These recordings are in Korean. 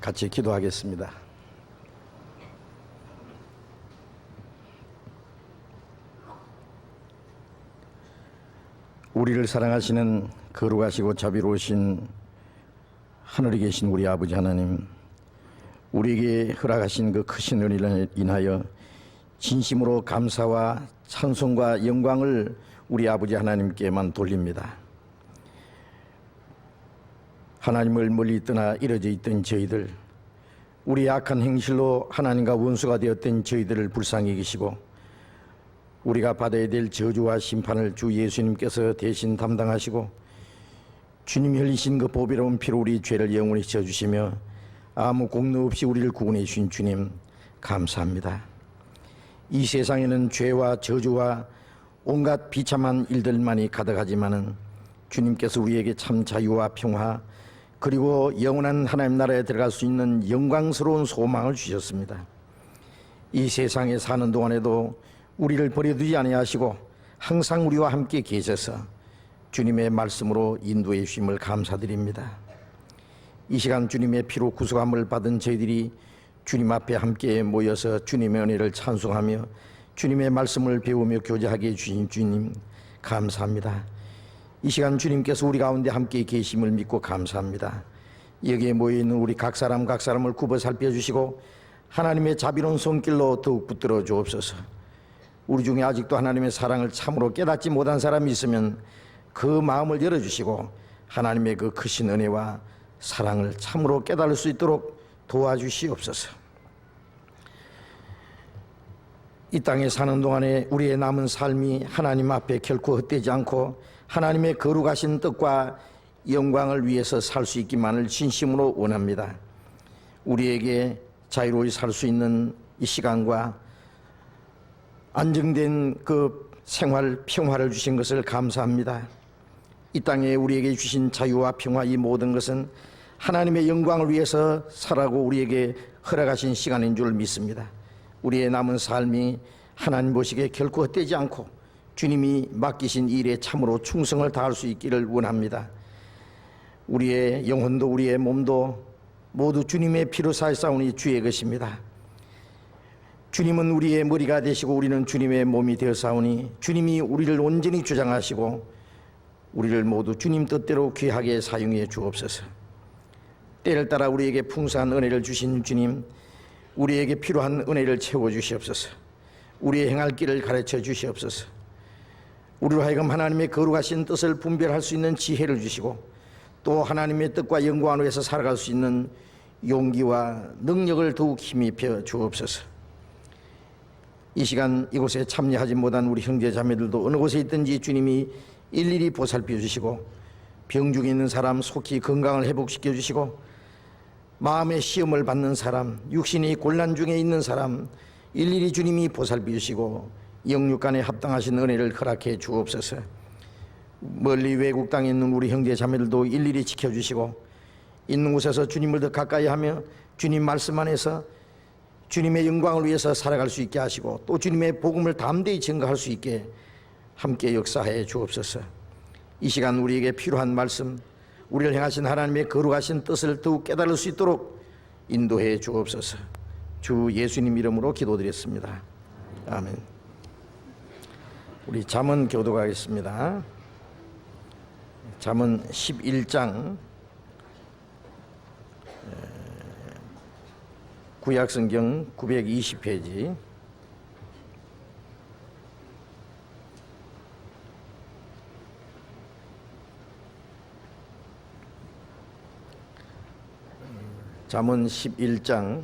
같이 기도하겠습니다. 우리를 사랑하시는 거룩하시고 자비로우신 하늘에 계신 우리 아버지 하나님, 우리에게 허락하신 그 크신 은혜를 인하여 진심으로 감사와 찬송과 영광을 우리 아버지 하나님께만 돌립니다. 하나님을 멀리 떠나 이뤄져 있던 저희들, 우리 악한 행실로 하나님과 원수가 되었던 저희들을 불쌍히 여기시고 우리가 받아야 될 저주와 심판을 주 예수님께서 대신 담당하시고 주님이 흘리신 그 보배로운 피로 우리 죄를 영원히 져주시며 아무 공로 없이 우리를 구원해 주신 주님 감사합니다. 이 세상에는 죄와 저주와 온갖 비참한 일들만이 가득하지만은 주님께서 우리에게 참 자유와 평화 그리고 영원한 하나님 나라에 들어갈 수 있는 영광스러운 소망을 주셨습니다. 이 세상에 사는 동안에도 우리를 버려두지 아니하시고 항상 우리와 함께 계셔서 주님의 말씀으로 인도해 주심을 감사드립니다. 이 시간 주님의 피로 구속함을 받은 저희들이 주님 앞에 함께 모여서 주님의 은혜를 찬송하며 주님의 말씀을 배우며 교제하게 해주신 주님 감사합니다. 이 시간 주님께서 우리 가운데 함께 계심을 믿고 감사합니다. 여기에 모여있는 우리 각 사람을 굽어 살펴주시고 하나님의 자비로운 손길로 더욱 붙들어 주옵소서. 우리 중에 아직도 하나님의 사랑을 참으로 깨닫지 못한 사람이 있으면 그 마음을 열어주시고 하나님의 그 크신 은혜와 사랑을 참으로 깨달을 수 있도록 도와주시옵소서. 이 땅에 사는 동안에 우리의 남은 삶이 하나님 앞에 결코 헛되지 않고 하나님의 거룩하신 뜻과 영광을 위해서 살 수 있기만을 진심으로 원합니다. 우리에게 자유로이 살 수 있는 이 시간과 안정된 그 생활 평화를 주신 것을 감사합니다. 이 땅에 우리에게 주신 자유와 평화 이 모든 것은 하나님의 영광을 위해서 살아고 우리에게 허락하신 시간인 줄 믿습니다. 우리의 남은 삶이 하나님 보시기에 결코 헛되지 않고 주님이 맡기신 일에 참으로 충성을 다할 수 있기를 원합니다. 우리의 영혼도 우리의 몸도 모두 주님의 피로 사했사오니 주의 것입니다. 주님은 우리의 머리가 되시고 우리는 주님의 몸이 되었사오니 주님이 우리를 온전히 주장하시고 우리를 모두 주님 뜻대로 귀하게 사용해 주옵소서. 때를 따라 우리에게 풍성한 은혜를 주신 주님, 우리에게 필요한 은혜를 채워주시옵소서. 우리의 행할 길을 가르쳐 주시옵소서. 우리로 하여금 하나님의 거룩하신 뜻을 분별할 수 있는 지혜를 주시고 또 하나님의 뜻과 영광을 위해서 살아갈 수 있는 용기와 능력을 더욱 힘입혀 주옵소서. 이 시간 이곳에 참여하지 못한 우리 형제 자매들도 어느 곳에 있든지 주님이 일일이 보살펴 주시고 병 중에 있는 사람 속히 건강을 회복시켜 주시고 마음의 시험을 받는 사람, 육신이 곤란 중에 있는 사람 일일이 주님이 보살펴 주시고 영육간에 합당하신 은혜를 허락해 주옵소서. 멀리 외국 땅에 있는 우리 형제 자매들도 일일이 지켜주시고 있는 곳에서 주님을 더 가까이 하며 주님 말씀 안에서 주님의 영광을 위해서 살아갈 수 있게 하시고 또 주님의 복음을 담대히 증거할 수 있게 함께 역사해 주옵소서. 이 시간 우리에게 필요한 말씀, 우리를 향하신 하나님의 거룩하신 뜻을 더욱 깨달을 수 있도록 인도해 주옵소서. 주 예수님 이름으로 기도드렸습니다. 아멘. 우리 잠언 교독하겠습니다. 잠언 11장 구약성경 920페이지 잠언 11장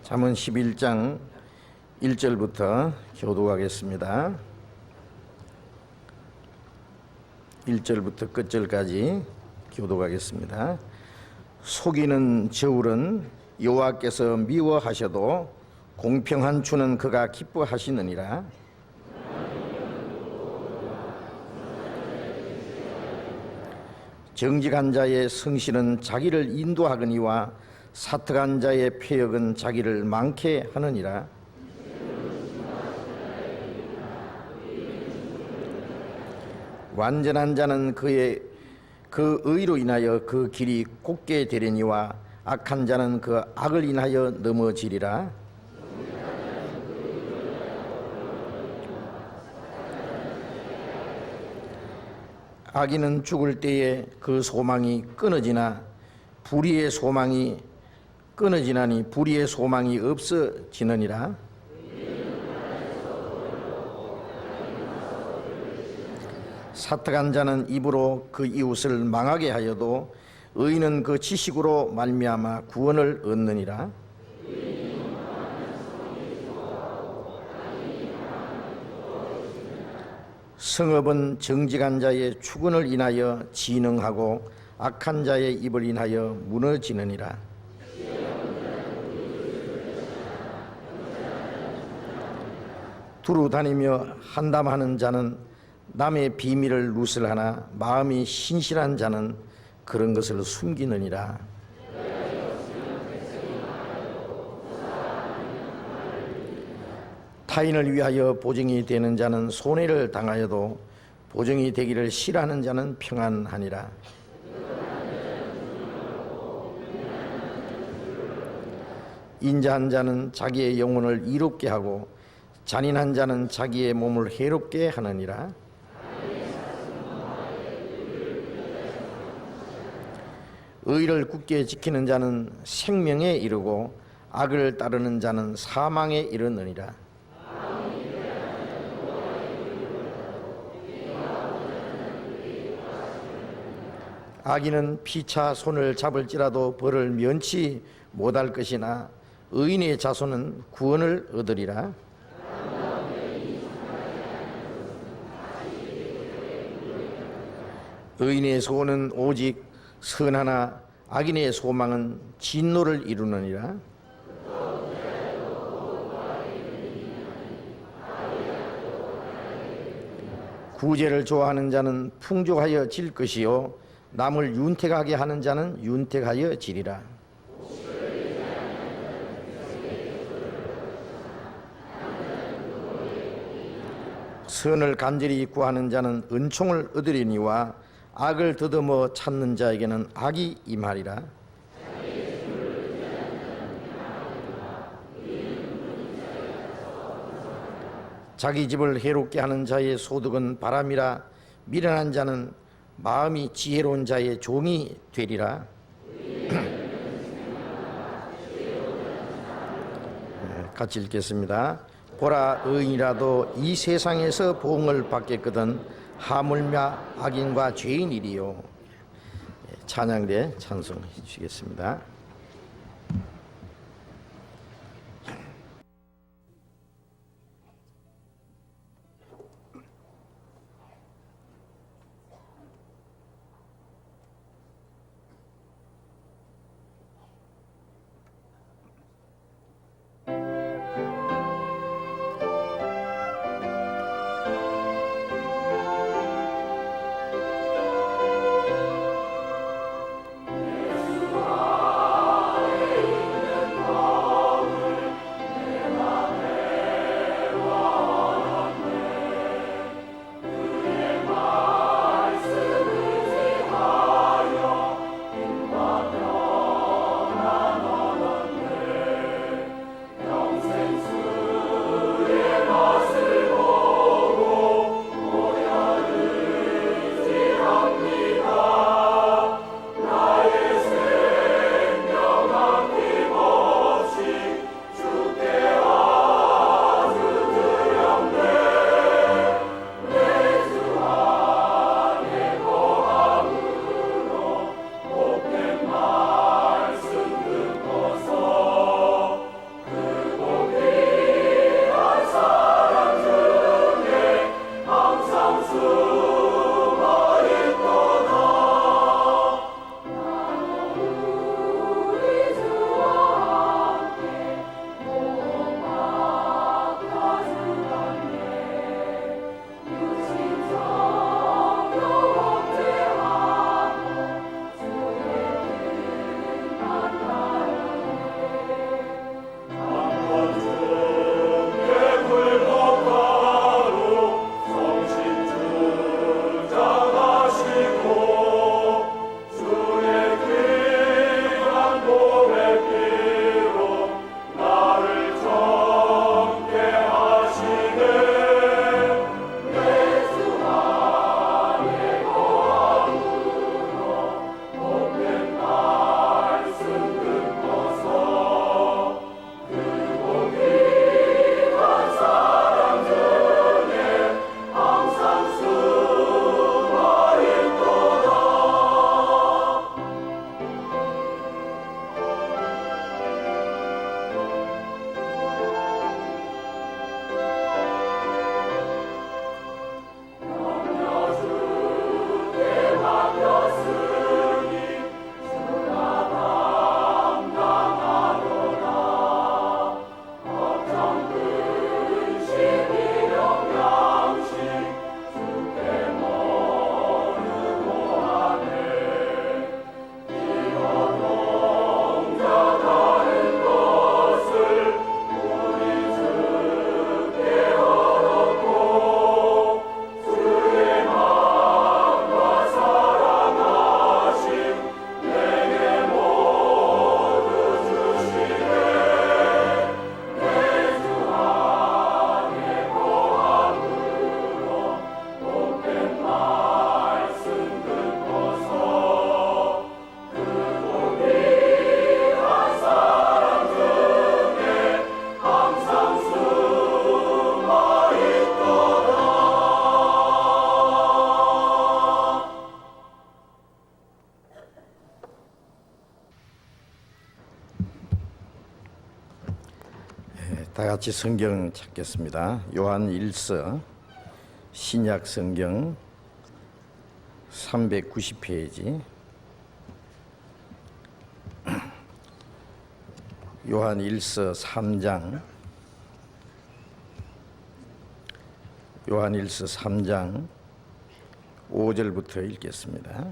잠언 11장 1절부터 교독하겠습니다. 1절부터 끝절까지 교독하겠습니다. 속이는 저울은 여호와께서 미워하셔도 공평한 주는 그가 기뻐하시느니라. 정직한 자의 성실은 자기를 인도하거니와 사특한 자의 폐역은 자기를 많게 하느니라. 완전한 자는 그 의로 인하여 그 길이 곱게 되려니와 악한 자는 그 악을 인하여 넘어지리라. 악인은 죽을 때에 그 소망이 끊어지나 불의의 소망이 끊어지나니 불의의 소망이 없어지느니라. 사특한 자는 입으로 그 이웃을 망하게 하여도 의인은 그 지식으로 말미암아 구원을 얻느니라. 성읍은 정직한 자의 축언을 인하여 진흥하고 악한 자의 입을 인하여 무너지느니라. 두루 다니며 한담하는 자는 남의 비밀을 누설하나 마음이 신실한 자는 그런 것을 숨기느니라. 타인을 위하여 보증이 되는 자는 손해를 당하여도 보증이 되기를 싫어하는 자는 평안하니라. 인자한 자는 자기의 영혼을 이롭게 하고 잔인한 자는 자기의 몸을 해롭게 하느니라. 의를 굳게 지키는 자는 생명에 이르고 악을 따르는 자는 사망에 이르느니라. 악인은 피차 손을 잡을지라도 벌을 면치 못할 것이나 의인의 자손은 구원을 얻으리라. 의인의 소원은 오직 선하나 악인의 소망은 진노를 이루느니라. 구제를 좋아하는 자는 풍족하여 질 것이요 남을 윤택하게 하는 자는 윤택하여 지리라. 선을 간절히 구하는 자는 은총을 얻으리니와 악을 더듬어 찾는 자에게는 악이 임하리라. 자기 집을 해롭게 하는 자의 소득은 바람이라. 미련한 자는 마음이 지혜로운 자의 종이 되리라. 같이 읽겠습니다. 보라, 의인이라도 이 세상에서 보응을 받겠거든 하물며 악인과 죄인이리요. 찬양대 찬송해 주시겠습니다. 다 같이 성경 찾겠습니다. 요한 1서 신약 성경 390페이지. 요한 1서 3장. 요한 1서 3장 5절부터 읽겠습니다.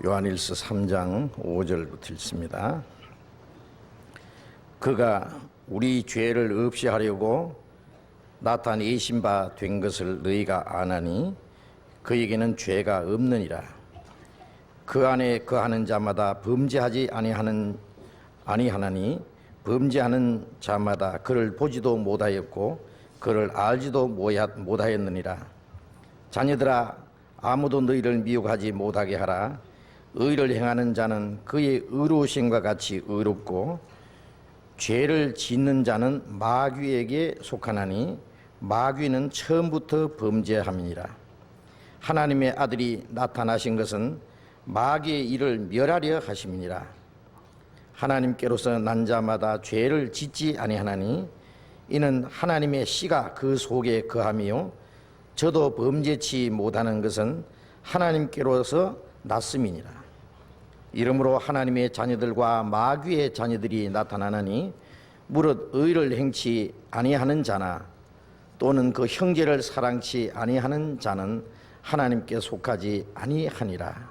요한일서 3장 5절부터 읽습니다. 그가 우리 죄를 없이 하려고 나타내신 바 된 것을 너희가 아나니 그에게는 죄가 없느니라. 그 안에 거하는 자마다 범죄하지 아니하나니 범죄하는 자마다 그를 보지도 못하였고 그를 알지도 못하였느니라. 자녀들아, 아무도 너희를 미혹하지 못하게 하라. 의를 행하는 자는 그의 의로우심과 같이 의롭고 죄를 짓는 자는 마귀에게 속하나니 마귀는 처음부터 범죄함이니라. 하나님의 아들이 나타나신 것은 마귀의 일을 멸하려 하심이니라. 하나님께로서 난 자마다 죄를 짓지 아니하나니 이는 하나님의 씨가 그 속에 거함이요 저도 범죄치 못하는 것은 하나님께로서 났음이니라. 이러므로 하나님의 자녀들과 마귀의 자녀들이 나타나나니 무릇 의를 행치 아니하는 자나 또는 그 형제를 사랑치 아니하는 자는 하나님께 속하지 아니하니라.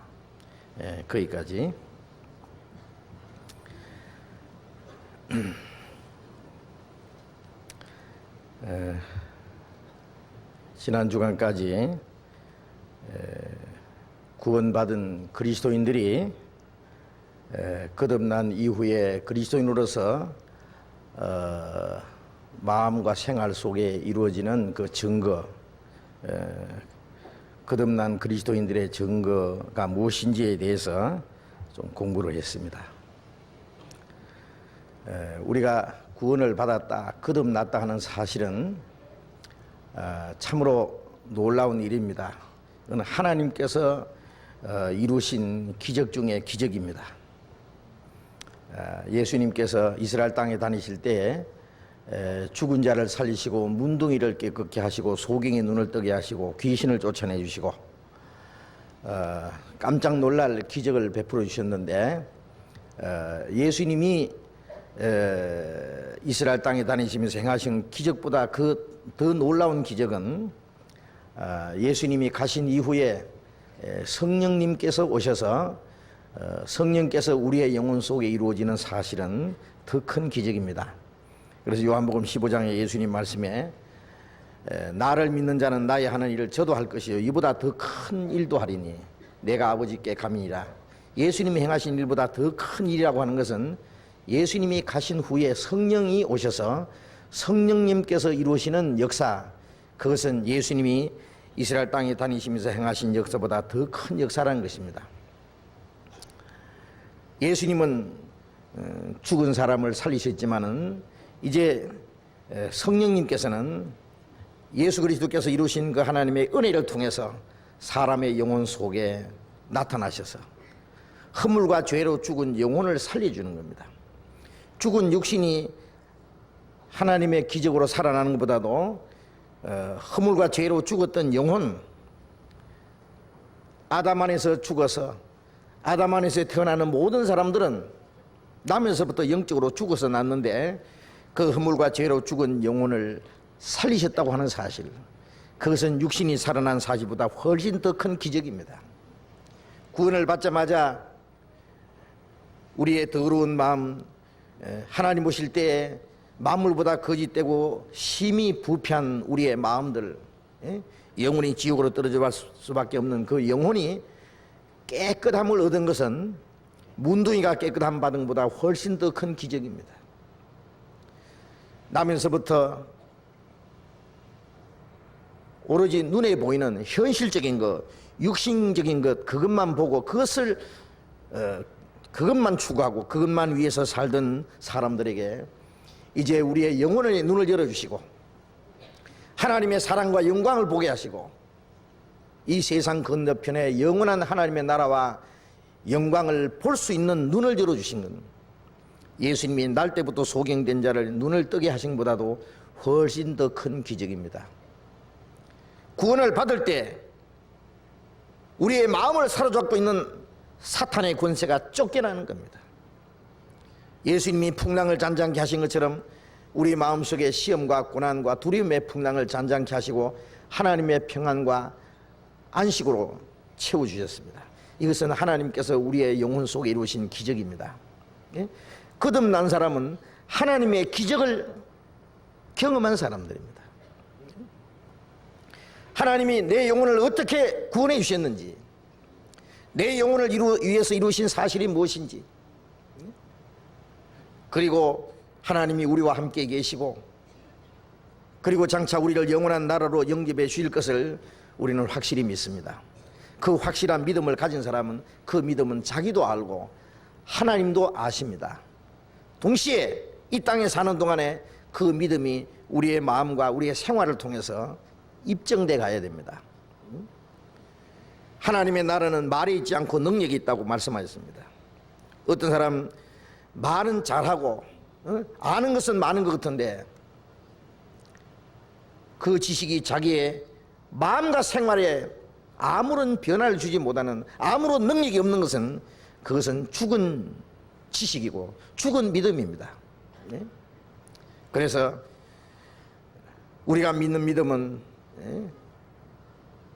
거기까지. 지난 주간까지 구원받은 그리스도인들이 거듭난 이후에 그리스도인으로서 마음과 생활 속에 이루어지는 그 증거, 거듭난 그리스도인들의 증거가 무엇인지에 대해서 좀 공부를 했습니다. 우리가 구원을 받았다, 거듭났다 하는 사실은 참으로 놀라운 일입니다. 그건 하나님께서 이루신 기적 중에 기적입니다. 예수님께서 이스라엘 땅에 다니실 때 죽은 자를 살리시고 문둥이를 깨끗게 하시고 소경의 눈을 뜨게 하시고 귀신을 쫓아내 주시고 깜짝 놀랄 기적을 베풀어 주셨는데 예수님이 이스라엘 땅에 다니시면서 행하신 기적보다 더 놀라운 기적은 예수님이 가신 이후에 성령님께서 오셔서 성령께서 우리의 영혼 속에 이루어지는 사실은 더 큰 기적입니다. 그래서 요한복음 15장의 예수님 말씀에 나를 믿는 자는 나의 하는 일을 저도 할 것이요 이보다 더 큰 일도 하리니 내가 아버지께 감이니라. 예수님이 행하신 일보다 더 큰 일이라고 하는 것은 예수님이 가신 후에 성령이 오셔서 성령님께서 이루시는 역사, 그것은 예수님이 이스라엘 땅에 다니시면서 행하신 역사보다 더 큰 역사라는 것입니다. 예수님은 죽은 사람을 살리셨지만은 이제 성령님께서는 예수 그리스도께서 이루신 그 하나님의 은혜를 통해서 사람의 영혼 속에 나타나셔서 허물과 죄로 죽은 영혼을 살려주는 겁니다. 죽은 육신이 하나님의 기적으로 살아나는 것보다도 허물과 죄로 죽었던 영혼, 아담 안에서 죽어서 아담 안에서 태어나는 모든 사람들은 나면서부터 영적으로 죽어서 났는데 그 허물과 죄로 죽은 영혼을 살리셨다고 하는 사실, 그것은 육신이 살아난 사실보다 훨씬 더 큰 기적입니다. 구원을 받자마자 우리의 더러운 마음, 하나님 오실 때에 만물보다 거짓되고 심히 부패한 우리의 마음들, 영혼이 지옥으로 떨어져 갈 수밖에 없는 그 영혼이 깨끗함을 얻은 것은 문둥이가 깨끗함 받은 것보다 훨씬 더 큰 기적입니다. 나면서부터 오로지 눈에 보이는 현실적인 것, 육신적인 것, 그것만 보고 그것만 추구하고 그것만 위해서 살던 사람들에게 이제 우리의 영혼의 눈을 열어주시고 하나님의 사랑과 영광을 보게 하시고 이 세상 건너편에 영원한 하나님의 나라와 영광을 볼 수 있는 눈을 열어주신 건 예수님이 날 때부터 소경된 자를 눈을 뜨게 하신 것보다도 훨씬 더 큰 기적입니다. 구원을 받을 때 우리의 마음을 사로잡고 있는 사탄의 권세가 쫓겨나는 겁니다. 예수님이 풍랑을 잔잔케 하신 것처럼 우리 마음속에 시험과 고난과 두려움의 풍랑을 잔잔케 하시고 하나님의 평안과 안식으로 채워주셨습니다. 이것은 하나님께서 우리의 영혼 속에 이루신 기적입니다. 거듭난 사람은 하나님의 기적을 경험한 사람들입니다. 하나님이 내 영혼을 어떻게 구원해 주셨는지, 내 영혼을 위해서 이루신 사실이 무엇인지, 그리고 하나님이 우리와 함께 계시고 그리고 장차 우리를 영원한 나라로 영접해 주실 것을 우리는 확실히 믿습니다. 그 확실한 믿음을 가진 사람은 그 믿음은 자기도 알고 하나님도 아십니다. 동시에 이 땅에 사는 동안에 그 믿음이 우리의 마음과 우리의 생활을 통해서 입증돼 가야 됩니다. 하나님의 나라는 말이 있지 않고 능력이 있다고 말씀하셨습니다. 어떤 사람 말은 잘하고 아는 것은 많은 것 같은데 그 지식이 자기의 마음과 생활에 아무런 변화를 주지 못하는, 아무런 능력이 없는 것은 그것은 죽은 지식이고 죽은 믿음입니다. 그래서 우리가 믿는 믿음은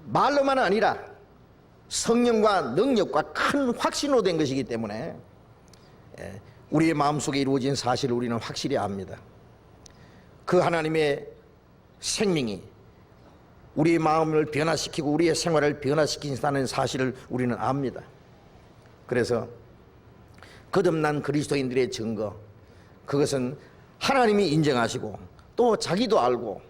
말로만 아니라 성령과 능력과 큰 확신으로 된 것이기 때문에 우리의 마음속에 이루어진 사실을 우리는 확실히 압니다. 그 하나님의 생명이 우리의 마음을 변화시키고 우리의 생활을 변화시킨다는 사실을 우리는 압니다. 그래서 거듭난 그리스도인들의 증거, 그것은 하나님이 인정하시고 또 자기도 알고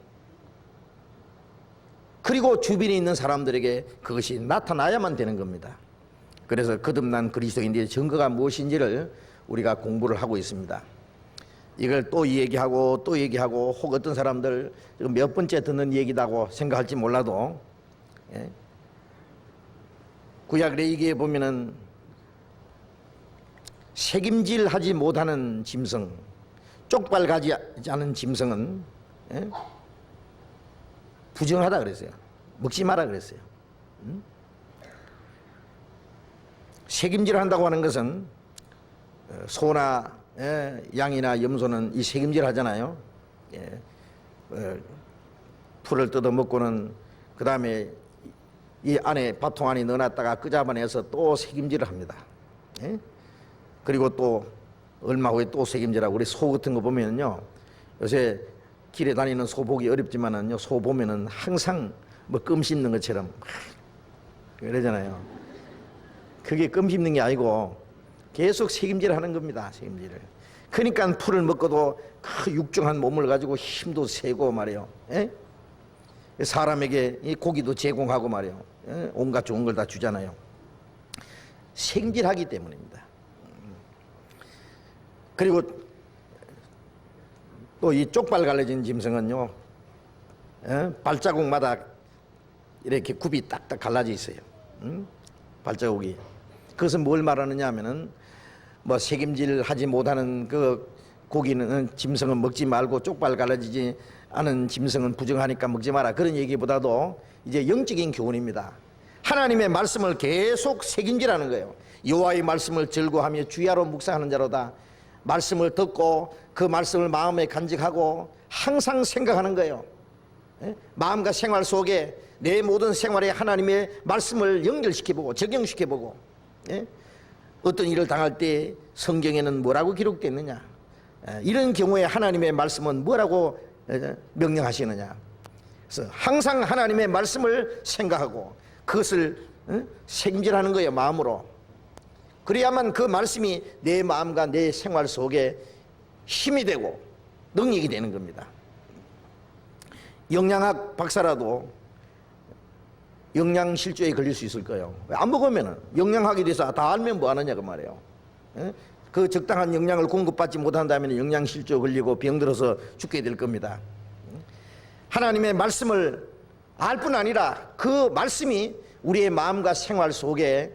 그리고 주변에 있는 사람들에게 그것이 나타나야만 되는 겁니다. 그래서 거듭난 그리스도인들의 증거가 무엇인지를 우리가 공부를 하고 있습니다. 이걸 또 얘기하고 또 얘기하고 혹 어떤 사람들 몇 번째 듣는 얘기다고 생각할지 몰라도 구약 레위기에 보면은 책임질하지 못하는 짐승, 쪽발가지 않은 짐승은 부정하다 그랬어요. 먹지 마라 그랬어요. 책임질 한다고 하는 것은 소나 양이나 염소는 이 책임질 하잖아요. 풀을 뜯어 먹고는 그 다음에 이 안에 밥통 안에 넣어놨다가 끄잡아내서 또 책임질을 합니다. 그리고 또 얼마 후에 또 책임질하고, 우리 소 같은 거 보면요, 요새 길에 다니는 소 보기 어렵지만은요, 소 보면은 항상 뭐 껌 씹는 것처럼 그러잖아요. 그게 껌 씹는 게 아니고 계속 책임질 하는 겁니다. 책임질을. 그러니까 풀을 먹고도 그 육중한 몸을 가지고 힘도 세고 말이에요. 사람에게 이 고기도 제공하고 말이에요. 온갖 좋은 걸 다 주잖아요. 책임질하기 때문입니다. 그리고 또 이 쪽발 갈라진 짐승은요, 발자국마다 이렇게 굽이 딱딱 갈라져 있어요. 발자국이. 그것은 뭘 말하느냐 하면은 뭐 책임질하지 못하는 그 고기는, 짐승은 먹지 말고 쪽발 갈라지지 않은 짐승은 부정하니까 먹지 마라, 그런 얘기보다도 이제 영적인 교훈입니다. 하나님의 말씀을 계속 책임지라는 거예요. 여호와의 말씀을 즐거워하며 주야로 묵상하는 자로다. 말씀을 듣고 그 말씀을 마음에 간직하고 항상 생각하는 거예요. 마음과 생활 속에 내 모든 생활에 하나님의 말씀을 연결시켜보고 적용시켜보고, 어떤 일을 당할 때 성경에는 뭐라고 기록되어 있느냐, 이런 경우에 하나님의 말씀은 뭐라고 명령하시느냐. 그래서 항상 하나님의 말씀을 생각하고 그것을 책임질하는 거예요, 마음으로. 그래야만 그 말씀이 내 마음과 내 생활 속에 힘이 되고 능력이 되는 겁니다. 영양학 박사라도 영양실조에 걸릴 수 있을 거예요. 안 먹으면은, 영양학에 대해서 다 알면 뭐 하느냐 그 말이에요. 그 적당한 영양을 공급받지 못한다면 영양실조 걸리고 병들어서 죽게 될 겁니다. 하나님의 말씀을 알 뿐 아니라 그 말씀이 우리의 마음과 생활 속에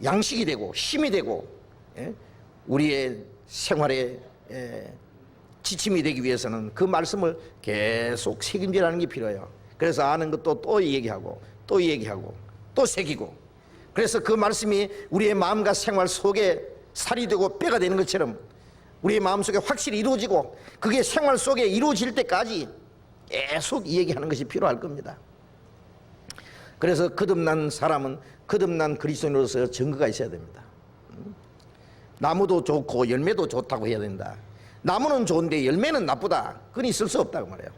양식이 되고 힘이 되고 우리의 생활에 지침이 되기 위해서는 그 말씀을 계속 새김질하는 게 필요해요. 그래서 아는 것도 또 얘기하고 또 얘기하고 또 새기고, 그래서 그 말씀이 우리의 마음과 생활 속에 살이 되고 뼈가 되는 것처럼 우리의 마음속에 확실히 이루어지고 그게 생활 속에 이루어질 때까지 계속 얘기하는 것이 필요할 겁니다. 그래서 거듭난 사람은 거듭난 그리스도인으로서 증거가 있어야 됩니다. 나무도 좋고 열매도 좋다고 해야 된다. 나무는 좋은데 열매는 나쁘다, 그건 있을 수 없다고 말해요.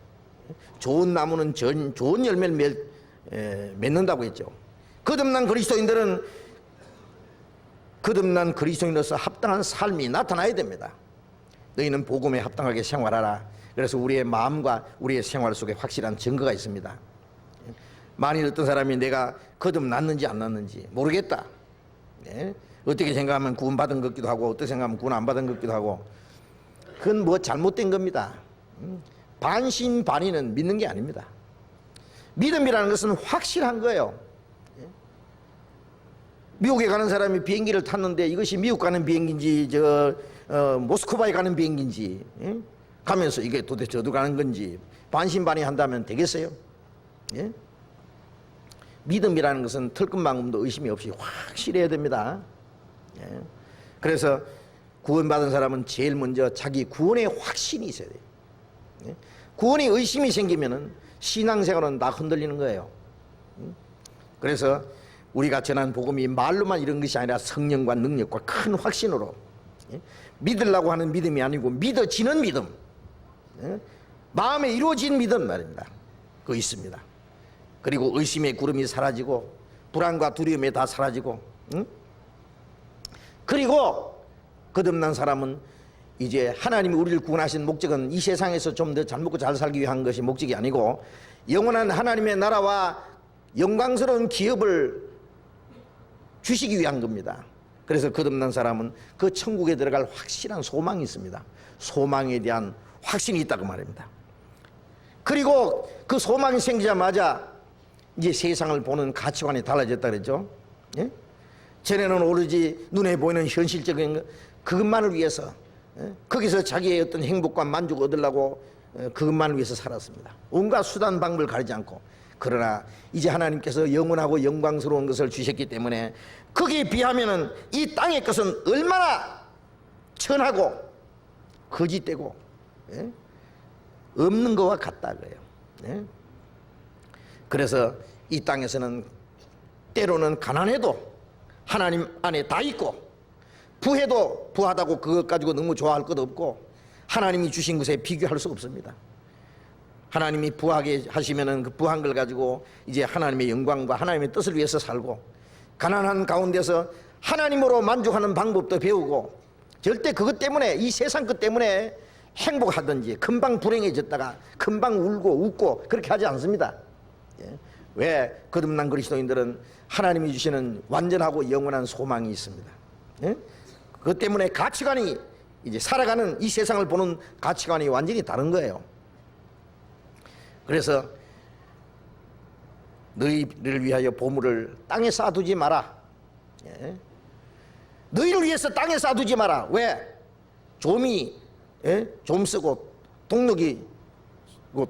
좋은 나무는 좋은 열매를 맺는다고 했죠. 거듭난 그리스도인들은 거듭난 그리스도인으로서 합당한 삶이 나타나야 됩니다. 너희는 복음에 합당하게 생활하라. 그래서 우리의 마음과 우리의 생활 속에 확실한 증거가 있습니다. 만일 어떤 사람이 내가 거듭났는지 안 났는지 모르겠다, 어떻게 생각하면 구원받은 것 같기도 하고 어떻게 생각하면 구원 안 받은 것 같기도 하고, 그건 뭐 잘못된 겁니다. 반신반의는 믿는 게 아닙니다. 믿음이라는 것은 확실한 거예요. 미국에 가는 사람이 비행기를 탔는데 이것이 미국 가는 비행기인지 모스크바에 가는 비행기인지 가면서 이게 도대체 어디 가는 건지 반신반의 한다면 되겠어요? 믿음이라는 것은 털끝만큼도 의심이 없이 확실해야 됩니다. 그래서 구원받은 사람은 제일 먼저 자기 구원의 확신이 있어야 돼요. 구원의 의심이 생기면은 신앙생활은 다 흔들리는 거예요. 그래서 우리가 전한 복음이 말로만 이런 것이 아니라 성령과 능력과 큰 확신으로, 믿으려고 하는 믿음이 아니고 믿어지는 믿음, 마음에 이루어진 믿음 말입니다. 그거 있습니다. 그리고 의심의 구름이 사라지고 불안과 두려움이 다 사라지고, 그리고 거듭난 사람은 이제 하나님이 우리를 구원하신 목적은 이 세상에서 좀 더 잘 먹고 잘 살기 위한 것이 목적이 아니고 영원한 하나님의 나라와 영광스러운 기업을 주시기 위한 겁니다. 그래서 거듭난 사람은 그 천국에 들어갈 확실한 소망이 있습니다. 소망에 대한 확신이 있다고 말입니다. 그리고 그 소망이 생기자마자 이제 세상을 보는 가치관이 달라졌다 그랬죠. 전에는 오로지 눈에 보이는 현실적인 그것만을 위해서, 거기서 자기의 어떤 행복과 만족을 얻으려고 그것만을 위해서 살았습니다. 온갖 수단 방법을 가리지 않고. 그러나 이제 하나님께서 영원하고 영광스러운 것을 주셨기 때문에 거기에 비하면은 이 땅의 것은 얼마나 천하고 거짓되고 없는 것과 같다 그래요. 그래서 이 땅에서는 때로는 가난해도 하나님 안에 다 있고, 부해도 부하다고 그것 가지고 너무 좋아할 것 없고, 하나님이 주신 것에 비교할 수 없습니다. 하나님이 부하게 하시면은 그 부한 걸 가지고 이제 하나님의 영광과 하나님의 뜻을 위해서 살고, 가난한 가운데서 하나님으로 만족하는 방법도 배우고, 절대 그것 때문에 이 세상 것 때문에 행복하든지 금방 불행해졌다가 금방 울고 웃고 그렇게 하지 않습니다. 왜? 거듭난 그리스도인들은 하나님이 주시는 완전하고 영원한 소망이 있습니다. 그것 때문에 가치관이, 이제 살아가는 이 세상을 보는 가치관이 완전히 다른 거예요. 그래서 너희를 위하여 보물을 땅에 쌓아두지 마라. 너희를 위해서 땅에 쌓아두지 마라. 왜? 좀이 좀 쓰고 동력이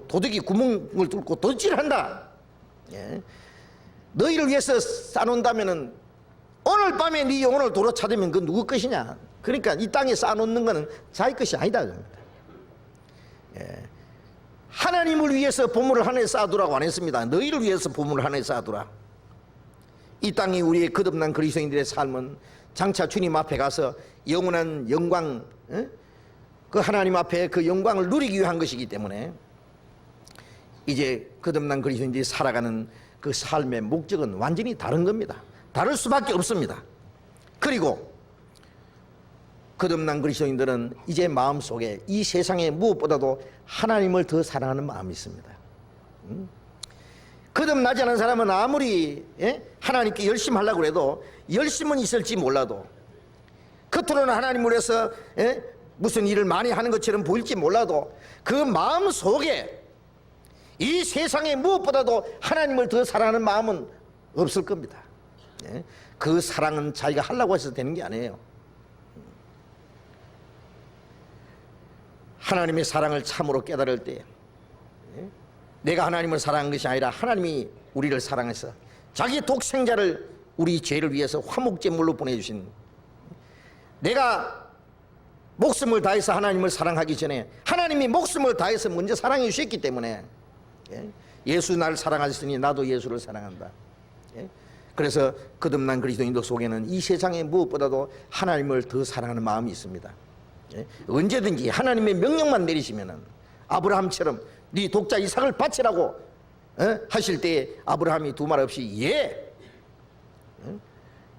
도둑이 구멍을 뚫고 도둑질한다. 너희를 위해서 쌓아놓는다면은 오늘 밤에 네 영혼을 도로 찾으면 그건 누구 것이냐. 그러니까 이 땅에 쌓아놓는 것은 자기 것이 아니다. 하나님을 위해서 보물을 하나에 쌓아두라고 안 했습니다. 너희를 위해서 보물을 하나에 쌓아두라. 이 땅이 우리의 거듭난 그리스도인들의 삶은 장차 주님 앞에 가서 영원한 영광, 그 하나님 앞에 그 영광을 누리기 위한 것이기 때문에 이제 거듭난 그리스도인들이 살아가는 그 삶의 목적은 완전히 다른 겁니다. 다를 수밖에 없습니다. 그리고 거듭난 그리스도인들은 이제 마음속에 이 세상에 무엇보다도 하나님을 더 사랑하는 마음이 있습니다. 거듭나지 않은 사람은 아무리 하나님께 열심히 하려고 해도 열심은 있을지 몰라도 겉으로는 하나님을 위해서 무슨 일을 많이 하는 것처럼 보일지 몰라도 그 마음 속에 이 세상에 무엇보다도 하나님을 더 사랑하는 마음은 없을 겁니다. 그 사랑은 자기가 하려고 해서 되는 게 아니에요. 하나님의 사랑을 참으로 깨달을 때 내가 하나님을 사랑한 것이 아니라 하나님이 우리를 사랑해서 자기 독생자를 우리 죄를 위해서 화목제물로 보내주신, 내가 목숨을 다해서 하나님을 사랑하기 전에 하나님이 목숨을 다해서 먼저 사랑해 주셨기 때문에 예수 나를 사랑하셨으니 나도 예수를 사랑한다. 그래서 거듭난 그리스도인들 속에는 이 세상에 무엇보다도 하나님을 더 사랑하는 마음이 있습니다. 언제든지 하나님의 명령만 내리시면은 아브라함처럼 네 독자 이삭을 바치라고 하실 때 아브라함이 두 말 없이 예.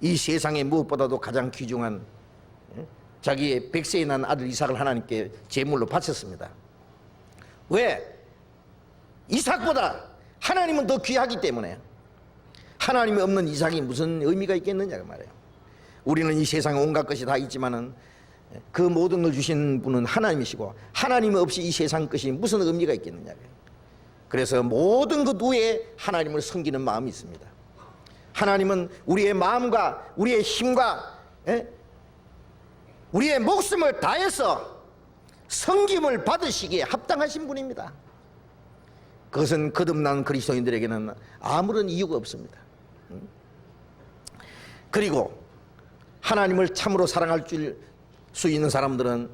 이 세상에 무엇보다도 가장 귀중한 자기의 백세에 난 아들 이삭을 하나님께 제물로 바쳤습니다. 왜? 이삭보다 하나님은 더 귀하기 때문에. 하나님이 없는 이삭이 무슨 의미가 있겠느냐 그 말이에요. 우리는 이 세상에 온갖 것이 다 있지만은 그 모든 걸 주신 분은 하나님이시고 하나님 없이 이 세상 것이 무슨 의미가 있겠느냐. 그래서 모든 것 위에 하나님을 섬기는 마음이 있습니다. 하나님은 우리의 마음과 우리의 힘과 우리의 목숨을 다해서 섬김을 받으시기에 합당하신 분입니다. 그것은 거듭난 그리스도인들에게는 아무런 이유가 없습니다. 그리고 하나님을 참으로 사랑할 수 있는 사람들은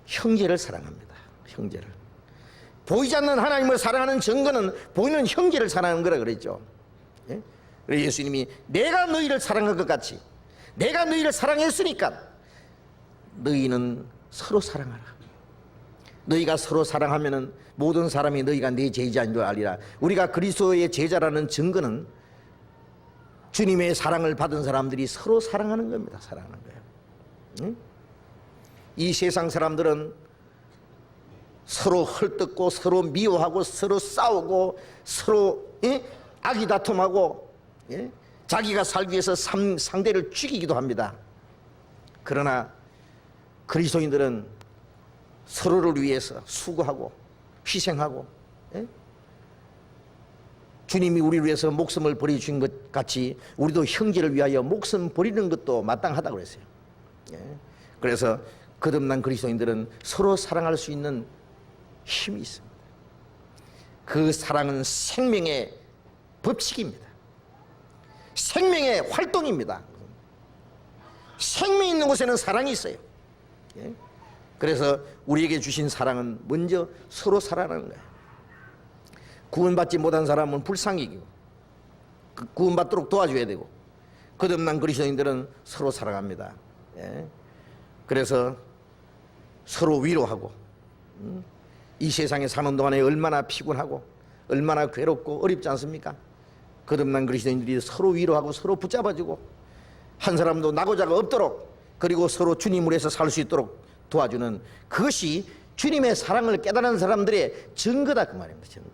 형제를 사랑합니다. 형제를. 보이지 않는 하나님을 사랑하는 증거는 보이는 형제를 사랑하는 거라 그랬죠. 그래서 예수님이 내가 너희를 사랑한 것 같이 내가 너희를 사랑했으니까 너희는 서로 사랑하라. 너희가 서로 사랑하면은 모든 사람이 너희가 내 제자인 줄 알리라. 우리가 그리스도의 제자라는 증거는 주님의 사랑을 받은 사람들이 서로 사랑하는 겁니다. 사랑하는 거예요. 응? 이 세상 사람들은 서로 헐뜯고 서로 미워하고 서로 싸우고 서로 악의다툼하고 자기가 살기 위해서 상대를 죽이기도 합니다. 그러나 그리스도인들은 서로를 위해서 수고하고 희생하고 주님이 우리를 위해서 목숨을 버려주신 것 같이 우리도 형제를 위하여 목숨 버리는 것도 마땅하다고 그랬어요. 그래서 거듭난 그리스도인들은 서로 사랑할 수 있는 힘이 있습니다. 그 사랑은 생명의 법칙입니다. 생명의 활동입니다. 생명이 있는 곳에는 사랑이 있어요. 그래서 우리에게 주신 사랑은 먼저 서로 사랑하는 거예요. 구원받지 못한 사람은 불쌍히고 구원받도록 도와줘야 되고 거듭난 그리스도인들은 서로 사랑합니다. 그래서 서로 위로하고 이 세상에 사는 동안에 얼마나 피곤하고 얼마나 괴롭고 어렵지 않습니까? 거듭난 그리스도인들이 서로 위로하고 서로 붙잡아주고 한 사람도 낙오자가 없도록 그리고 서로 주님을 위해서 살 수 있도록 도와주는 그것이 주님의 사랑을 깨달은 사람들의 증거다 그 말입니다. 증거.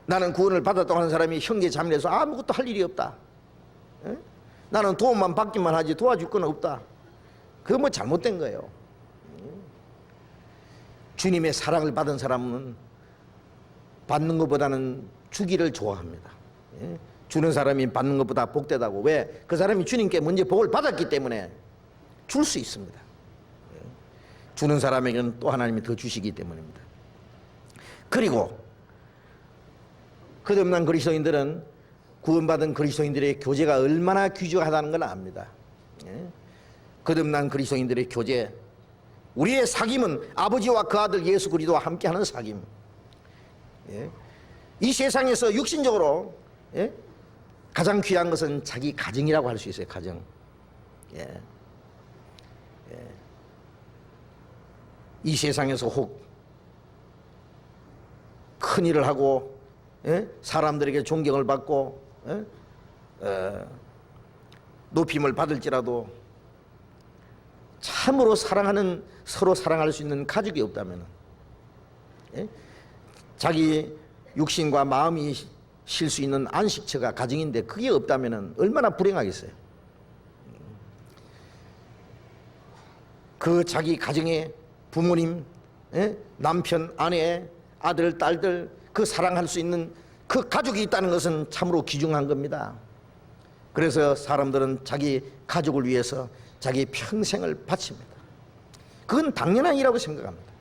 나는 구원을 받았다고 하는 사람이 형제 자매에서 아무것도 할 일이 없다. 나는 도움만 받기만 하지 도와줄 건 없다. 그건 뭐 잘못된 거예요. 주님의 사랑을 받은 사람은 받는 것보다는 주기를 좋아합니다. 주는 사람이 받는 것보다 복되다고. 왜? 그 사람이 주님께 먼저 복을 받았기 때문에 줄 수 있습니다. 주는 사람에게는 또 하나님이 더 주시기 때문입니다. 그리고 거듭난 그리스도인들은 구원받은 그리스도인들의 교제가 얼마나 귀중하다는 걸 압니다. 거듭난 그리스도인들의 교제, 우리의 사귐은 아버지와 그 아들 예수 그리스도와 함께하는 사귐. 이 세상에서 육신적으로 가장 귀한 것은 자기 가정이라고 할 수 있어요. 가정. 이 세상에서 혹 큰 일을 하고 사람들에게 존경을 받고 높임을 받을지라도 참으로 사랑하는, 서로 사랑할 수 있는 가족이 없다면 자기 육신과 마음이 쉴 수 있는 안식처가 가정인데 그게 없다면 얼마나 불행하겠어요. 그 자기 가정의 부모님, 남편, 아내, 아들, 딸들 그 사랑할 수 있는 그 가족이 있다는 것은 참으로 귀중한 겁니다. 그래서 사람들은 자기 가족을 위해서 자기 평생을 바칩니다. 그건 당연한 일이라고 생각합니다.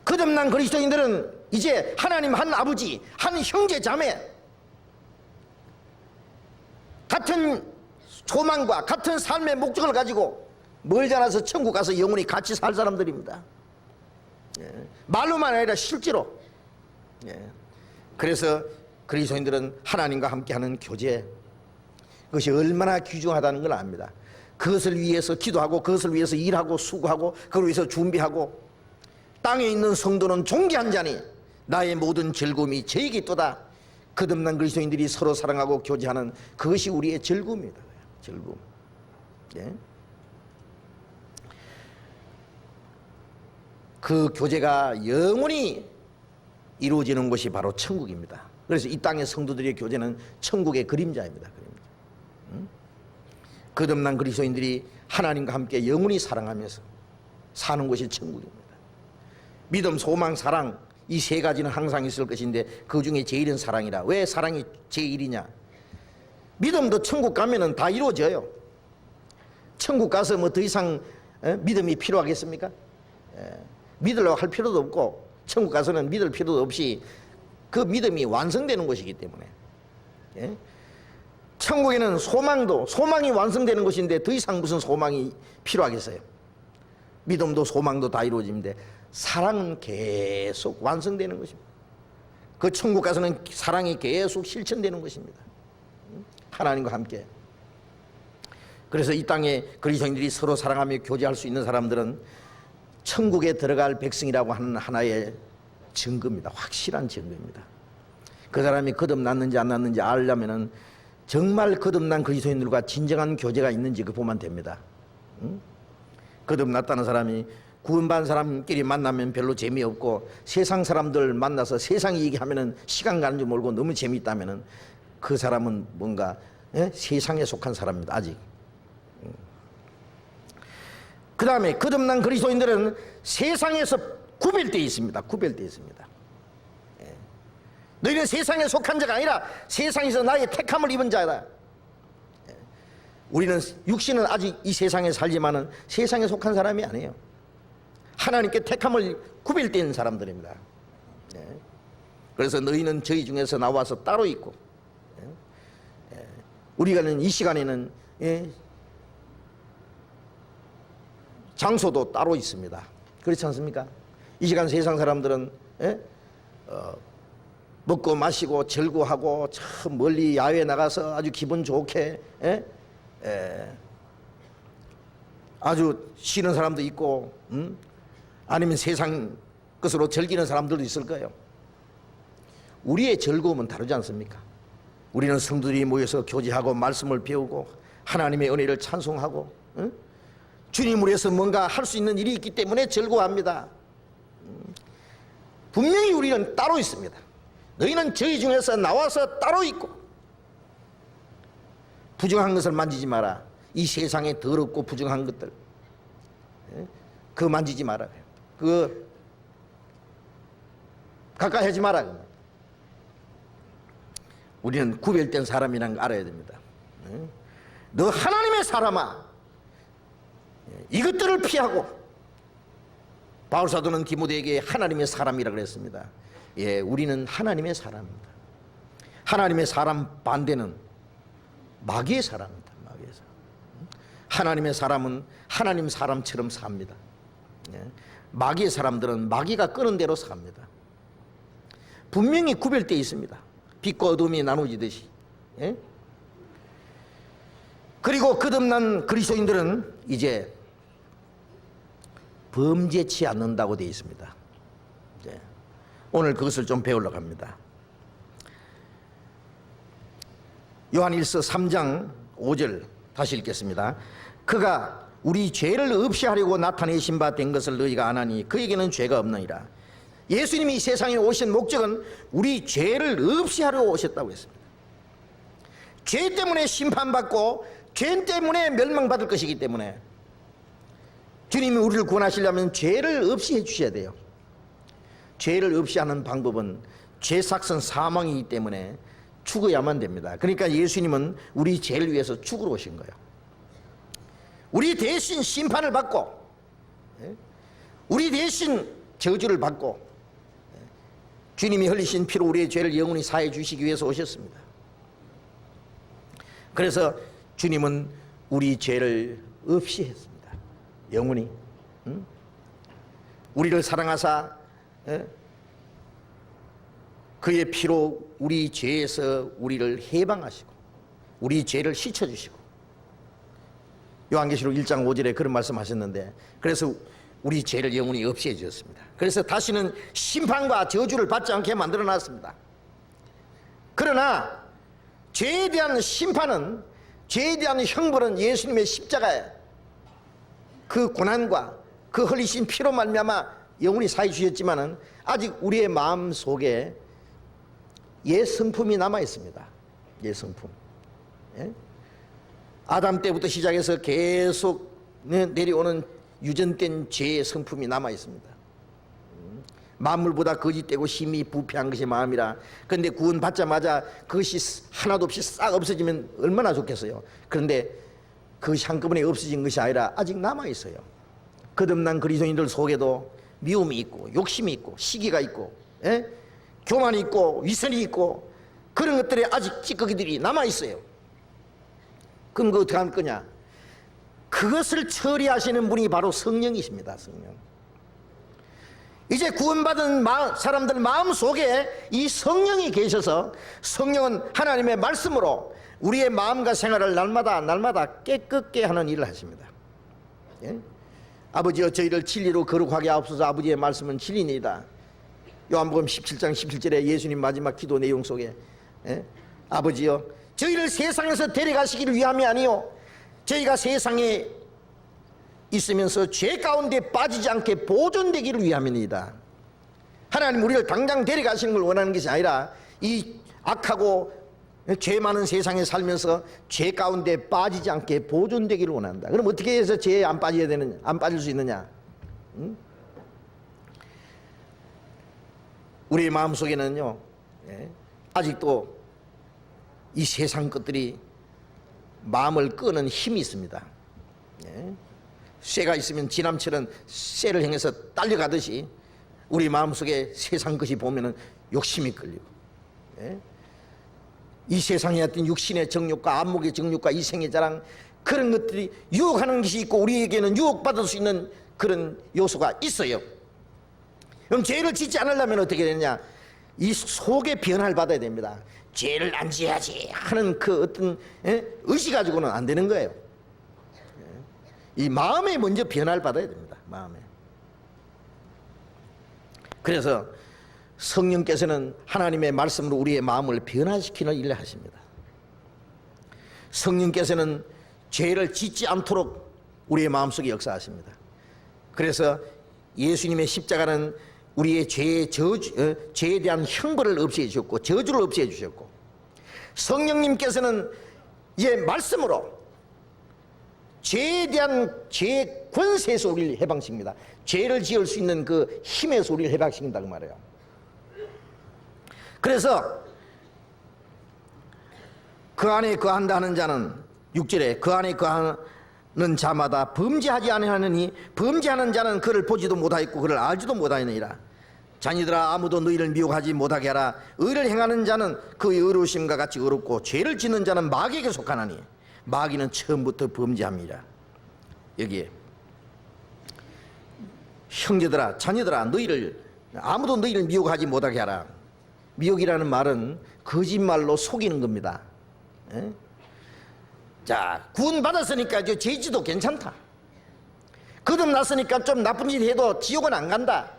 거듭난 그리스도인들은 이제 하나님 한 아버지, 한 형제 자매, 같은 소망과 같은 삶의 목적을 가지고 멀지 않아서 천국 가서 영원히 같이 살 사람들입니다. 말로만 아니라 실제로. 그래서 그리스도인들은 하나님과 함께하는 교제, 그것이 얼마나 귀중하다는 걸 압니다. 그것을 위해서 기도하고 그것을 위해서 일하고 수고하고 그걸 위해서 준비하고, 땅에 있는 성도는 존귀한 자니 나의 모든 즐거움이 저에게 있도다. 거듭난 그리스도인들이 서로 사랑하고 교제하는 그것이 우리의 즐거움입니다. 즐거움. 그 교제가 영원히 이루어지는 곳이 바로 천국입니다. 그래서 이 땅의 성도들의 교제는 천국의 그림자입니다. 거듭난 그리스도인들이 하나님과 함께 영원히 사랑하면서 사는 곳이 천국입니다. 믿음, 소망, 사랑, 이 세 가지는 항상 있을 것인데 그 중에 제일은 사랑이라. 왜 사랑이 제일이냐? 믿음도 천국 가면은 다 이루어져요. 천국 가서 뭐 더 이상 믿음이 필요하겠습니까? 믿으려고 할 필요도 없고, 천국 가서는 믿을 필요도 없이 그 믿음이 완성되는 것이기 때문에. 천국에는 소망이 완성되는 것인데 더 이상 무슨 소망이 필요하겠어요? 믿음도 소망도 다 이루어지는데 사랑은 계속 완성되는 것입니다. 그 천국 가서는 사랑이 계속 실천되는 것입니다. 하나님과 함께. 그래서 이 땅에 그리스도인들이 서로 사랑하며 교제할 수 있는 사람들은 천국에 들어갈 백성이라고 하는 하나의 증거입니다. 확실한 증거입니다. 그 사람이 거듭났는지 안 났는지 알려면은 정말 거듭난 그리스도인들과 진정한 교제가 있는지 그 보면 됩니다. 거듭났다는 사람이 구원받은 사람끼리 만나면 별로 재미없고, 세상 사람들 만나서 세상 얘기하면은 시간 가는 줄 모르고 너무 재미있다면은 그 사람은 뭔가 세상에 속한 사람입니다. 아직. 그 다음에 거듭난 그리스도인들은 세상에서 구별되어 있습니다. 구별되어 있습니다. 너희는 세상에 속한 자가 아니라 세상에서 나의 택함을 입은 자다. 우리는 육신은 아직 이 세상에 살지만은 세상에 속한 사람이 아니에요. 하나님께 택함을 구별된 사람들입니다. 그래서 너희는 저희 중에서 나와서 따로 있고, 우리가는 이 시간에는 장소도 따로 있습니다. 그렇지 않습니까? 이 시간 세상 사람들은 먹고 마시고 즐거워하고 참 멀리 야외에 나가서 아주 기분 좋게 아주 쉬는 사람도 있고, 아니면 세상 것으로 즐기는 사람들도 있을 거예요. 우리의 즐거움은 다르지 않습니까? 우리는 성도들이 모여서 교제하고 말씀을 배우고 하나님의 은혜를 찬송하고 주님을 위해서 뭔가 할 수 있는 일이 있기 때문에 즐거워합니다. 분명히 우리는 따로 있습니다. 너희는 저희 중에서 나와서 따로 있고, 부정한 것을 만지지 마라. 이 세상에 더럽고 부정한 것들 그거 만지지 마라. 그거 가까이 하지 마라. 우리는 구별된 사람이라는 걸 알아야 됩니다. 너 하나님의 사람아, 이것들을 피하고. 바울사도는 디모데에게 하나님의 사람이라고 그랬습니다. 우리는 하나님의 사람입니다. 하나님의 사람 반대는 마귀의 사람입니다. 마귀의 사람. 하나님의 사람은 하나님 사람처럼 삽니다. 마귀의 사람들은 마귀가 끄는 대로 삽니다. 분명히 구별되어 있습니다. 빛과 어둠이 나누어지듯이. 그리고 거듭난 그리스도인들은 이제 범죄치 않는다고 되어 있습니다. 오늘 그것을 좀 배우려고 합니다. 요한일서 3장 5절 다시 읽겠습니다. 그가 우리 죄를 없이 하려고 나타내신 바 된 것을 너희가 아나니 그에게는 죄가 없느니라. 예수님이 이 세상에 오신 목적은 우리 죄를 없이 하려고 오셨다고 했습니다. 죄 때문에 심판받고 죄 때문에 멸망받을 것이기 때문에 주님이 우리를 구원하시려면 죄를 없이 해주셔야 돼요. 죄를 없이 하는 방법은 죄삭선 사망이기 때문에 죽어야만 됩니다. 그러니까 예수님은 우리 죄를 위해서 죽으러 오신 거예요. 우리 대신 심판을 받고, 우리 대신 저주를 받고, 주님이 흘리신 피로 우리의 죄를 영원히 사해 주시기 위해서 오셨습니다. 그래서 주님은 우리 죄를 없이 했습니다. 영원히. 우리를 사랑하사 그의 피로 우리 죄에서 우리를 해방하시고 우리 죄를 씻어주시고, 요한계시록 1장 5절에 그런 말씀하셨는데, 그래서 우리 죄를 영원히 없애해 주셨습니다. 그래서 다시는 심판과 저주를 받지 않게 만들어 놨습니다. 그러나 죄에 대한 심판은, 죄에 대한 형벌은 예수님의 십자가에 그 고난과 그 흘리신 피로 말미암아 영원히 사해 주셨지만은 아직 우리의 마음 속에 옛 성품이 남아 있습니다. 옛 성품. 아담 때부터 시작해서 계속 내려오는 유전된 죄의 성품이 남아 있습니다. 만물보다 거짓되고 심히 부패한 것이 마음이라. 그런데 구원 받자마자 그것이 하나도 없이 싹 없어지면 얼마나 좋겠어요. 그런데 그것이 한꺼번에 없어진 것이 아니라 아직 남아 있어요. 거듭난 그리스도인들 속에도 미움이 있고 욕심이 있고 시기가 있고 교만이 있고 위선이 있고 그런 것들이 아직 찌꺼기들이 남아 있어요. 그럼 그 어떻게 할 거냐? 그것을 처리하시는 분이 바로 성령이십니다. 성령. 이제 구원받은 사람들 마음 속에 이 성령이 계셔서, 성령은 하나님의 말씀으로 우리의 마음과 생활을 날마다 깨끗게 하는 일을 하십니다. 아버지여 저희를 진리로 거룩하게 하옵소서. 아버지의 말씀은 진리니이다. 요한복음 17장 17절에 예수님 마지막 기도 내용 속에 아버지여 저희를 세상에서 데려가시기를 위함이 아니요 저희가 세상에 있으면서 죄 가운데 빠지지 않게 보존되기를 위함이니이다. 하나님 우리를 당장 데려가시는 걸 원하는 것이 아니라 이 악하고 죄 많은 세상에 살면서 죄 가운데 빠지지 않게 보존되기를 원한다. 그럼 어떻게 해서 죄에 안 빠져야 되느냐? 안 빠질 수 있느냐? 우리의 마음속에는요 아직도 이 세상 것들이 마음을 끄는 힘이 있습니다. 쇠가 있으면 지남처럼 쇠를 향해서 딸려가듯이 우리 마음속에 세상 것이 보면은 욕심이 끌리고, 이 세상에 어떤 육신의 정욕과 안목의 정욕과 이생의 자랑, 그런 것들이 유혹하는 것이 있고 우리에게는 유혹받을 수 있는 그런 요소가 있어요. 그럼 죄를 짓지 않으려면 어떻게 되느냐? 이 속의 변화를 받아야 됩니다. 죄를 안 지어야지 하는 그 어떤 의식 가지고는 안 되는 거예요. 이 마음에 먼저 변화를 받아야 됩니다. 마음에. 그래서 성령께서는 하나님의 말씀으로 우리의 마음을 변화시키는 일을 하십니다. 성령께서는 죄를 짓지 않도록 우리의 마음속에 역사하십니다. 그래서 예수님의 십자가는 우리의 죄에 대한 형벌을 없애해 주셨고 저주를 없애해 주셨고, 성령님께서는 이제 말씀으로 죄에 대한 죄의 권세에서 우리를 해방시킵니다. 죄를 지을 수 있는 그 힘에서 우리를 해방시킨다고 말해요. 그래서 그 안에 거한다 하는 자는 6절에 그 안에 거하는 자마다 범죄하지 아니하느니 범죄하는 자는 그를 보지도 못하였고 그를 알지도 못하였느니라. 자녀들아 아무도 너희를 미혹하지 못하게 하라. 의를 행하는 자는 그의 의로우심과 같이 의롭고 죄를 짓는 자는 마귀에게 속하나니 마귀는 처음부터 범죄함이라. 여기에 형제들아 자녀들아 아무도 너희를 미혹하지 못하게 하라. 미혹이라는 말은 거짓말로 속이는 겁니다. 자, 구원 받았으니까 저 죄지도 괜찮다. 거듭났으니까 좀 나쁜 짓 해도 지옥은 안 간다.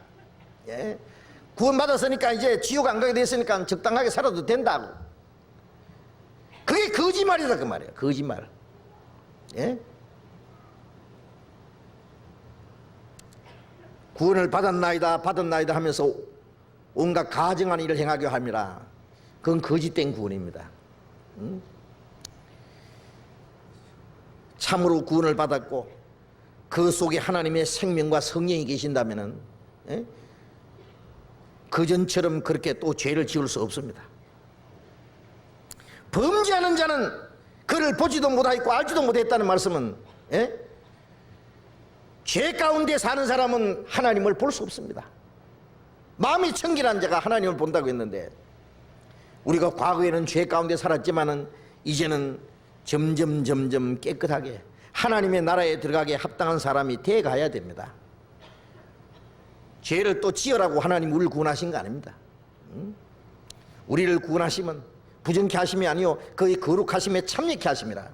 구원 받았으니까 이제 지옥 안 가게 됐으니까 적당하게 살아도 된다고. 그게 거짓말이다 그 말이에요. 거짓말. 구원을 받았나이다 하면서 온갖 가증한 일을 행하게 함이라. 그건 거짓된 구원입니다. 참으로 구원을 받았고 그 속에 하나님의 생명과 성령이 계신다면은 그전처럼 그렇게 또 죄를 지을 수 없습니다. 범죄하는 자는 그를 보지도 못하고 알지도 못했다는 말씀은 죄 가운데 사는 사람은 하나님을 볼 수 없습니다. 마음이 청결한 자가 하나님을 본다고 했는데, 우리가 과거에는 죄 가운데 살았지만은 이제는 점점 깨끗하게 하나님의 나라에 들어가게 합당한 사람이 돼 가야 됩니다. 죄를 또 지으라고 하나님 우리를 구원하신 거 아닙니다. 우리를 구원하시면 부정케 하심이 아니요 그의 거룩하심에 참여케 하심이라.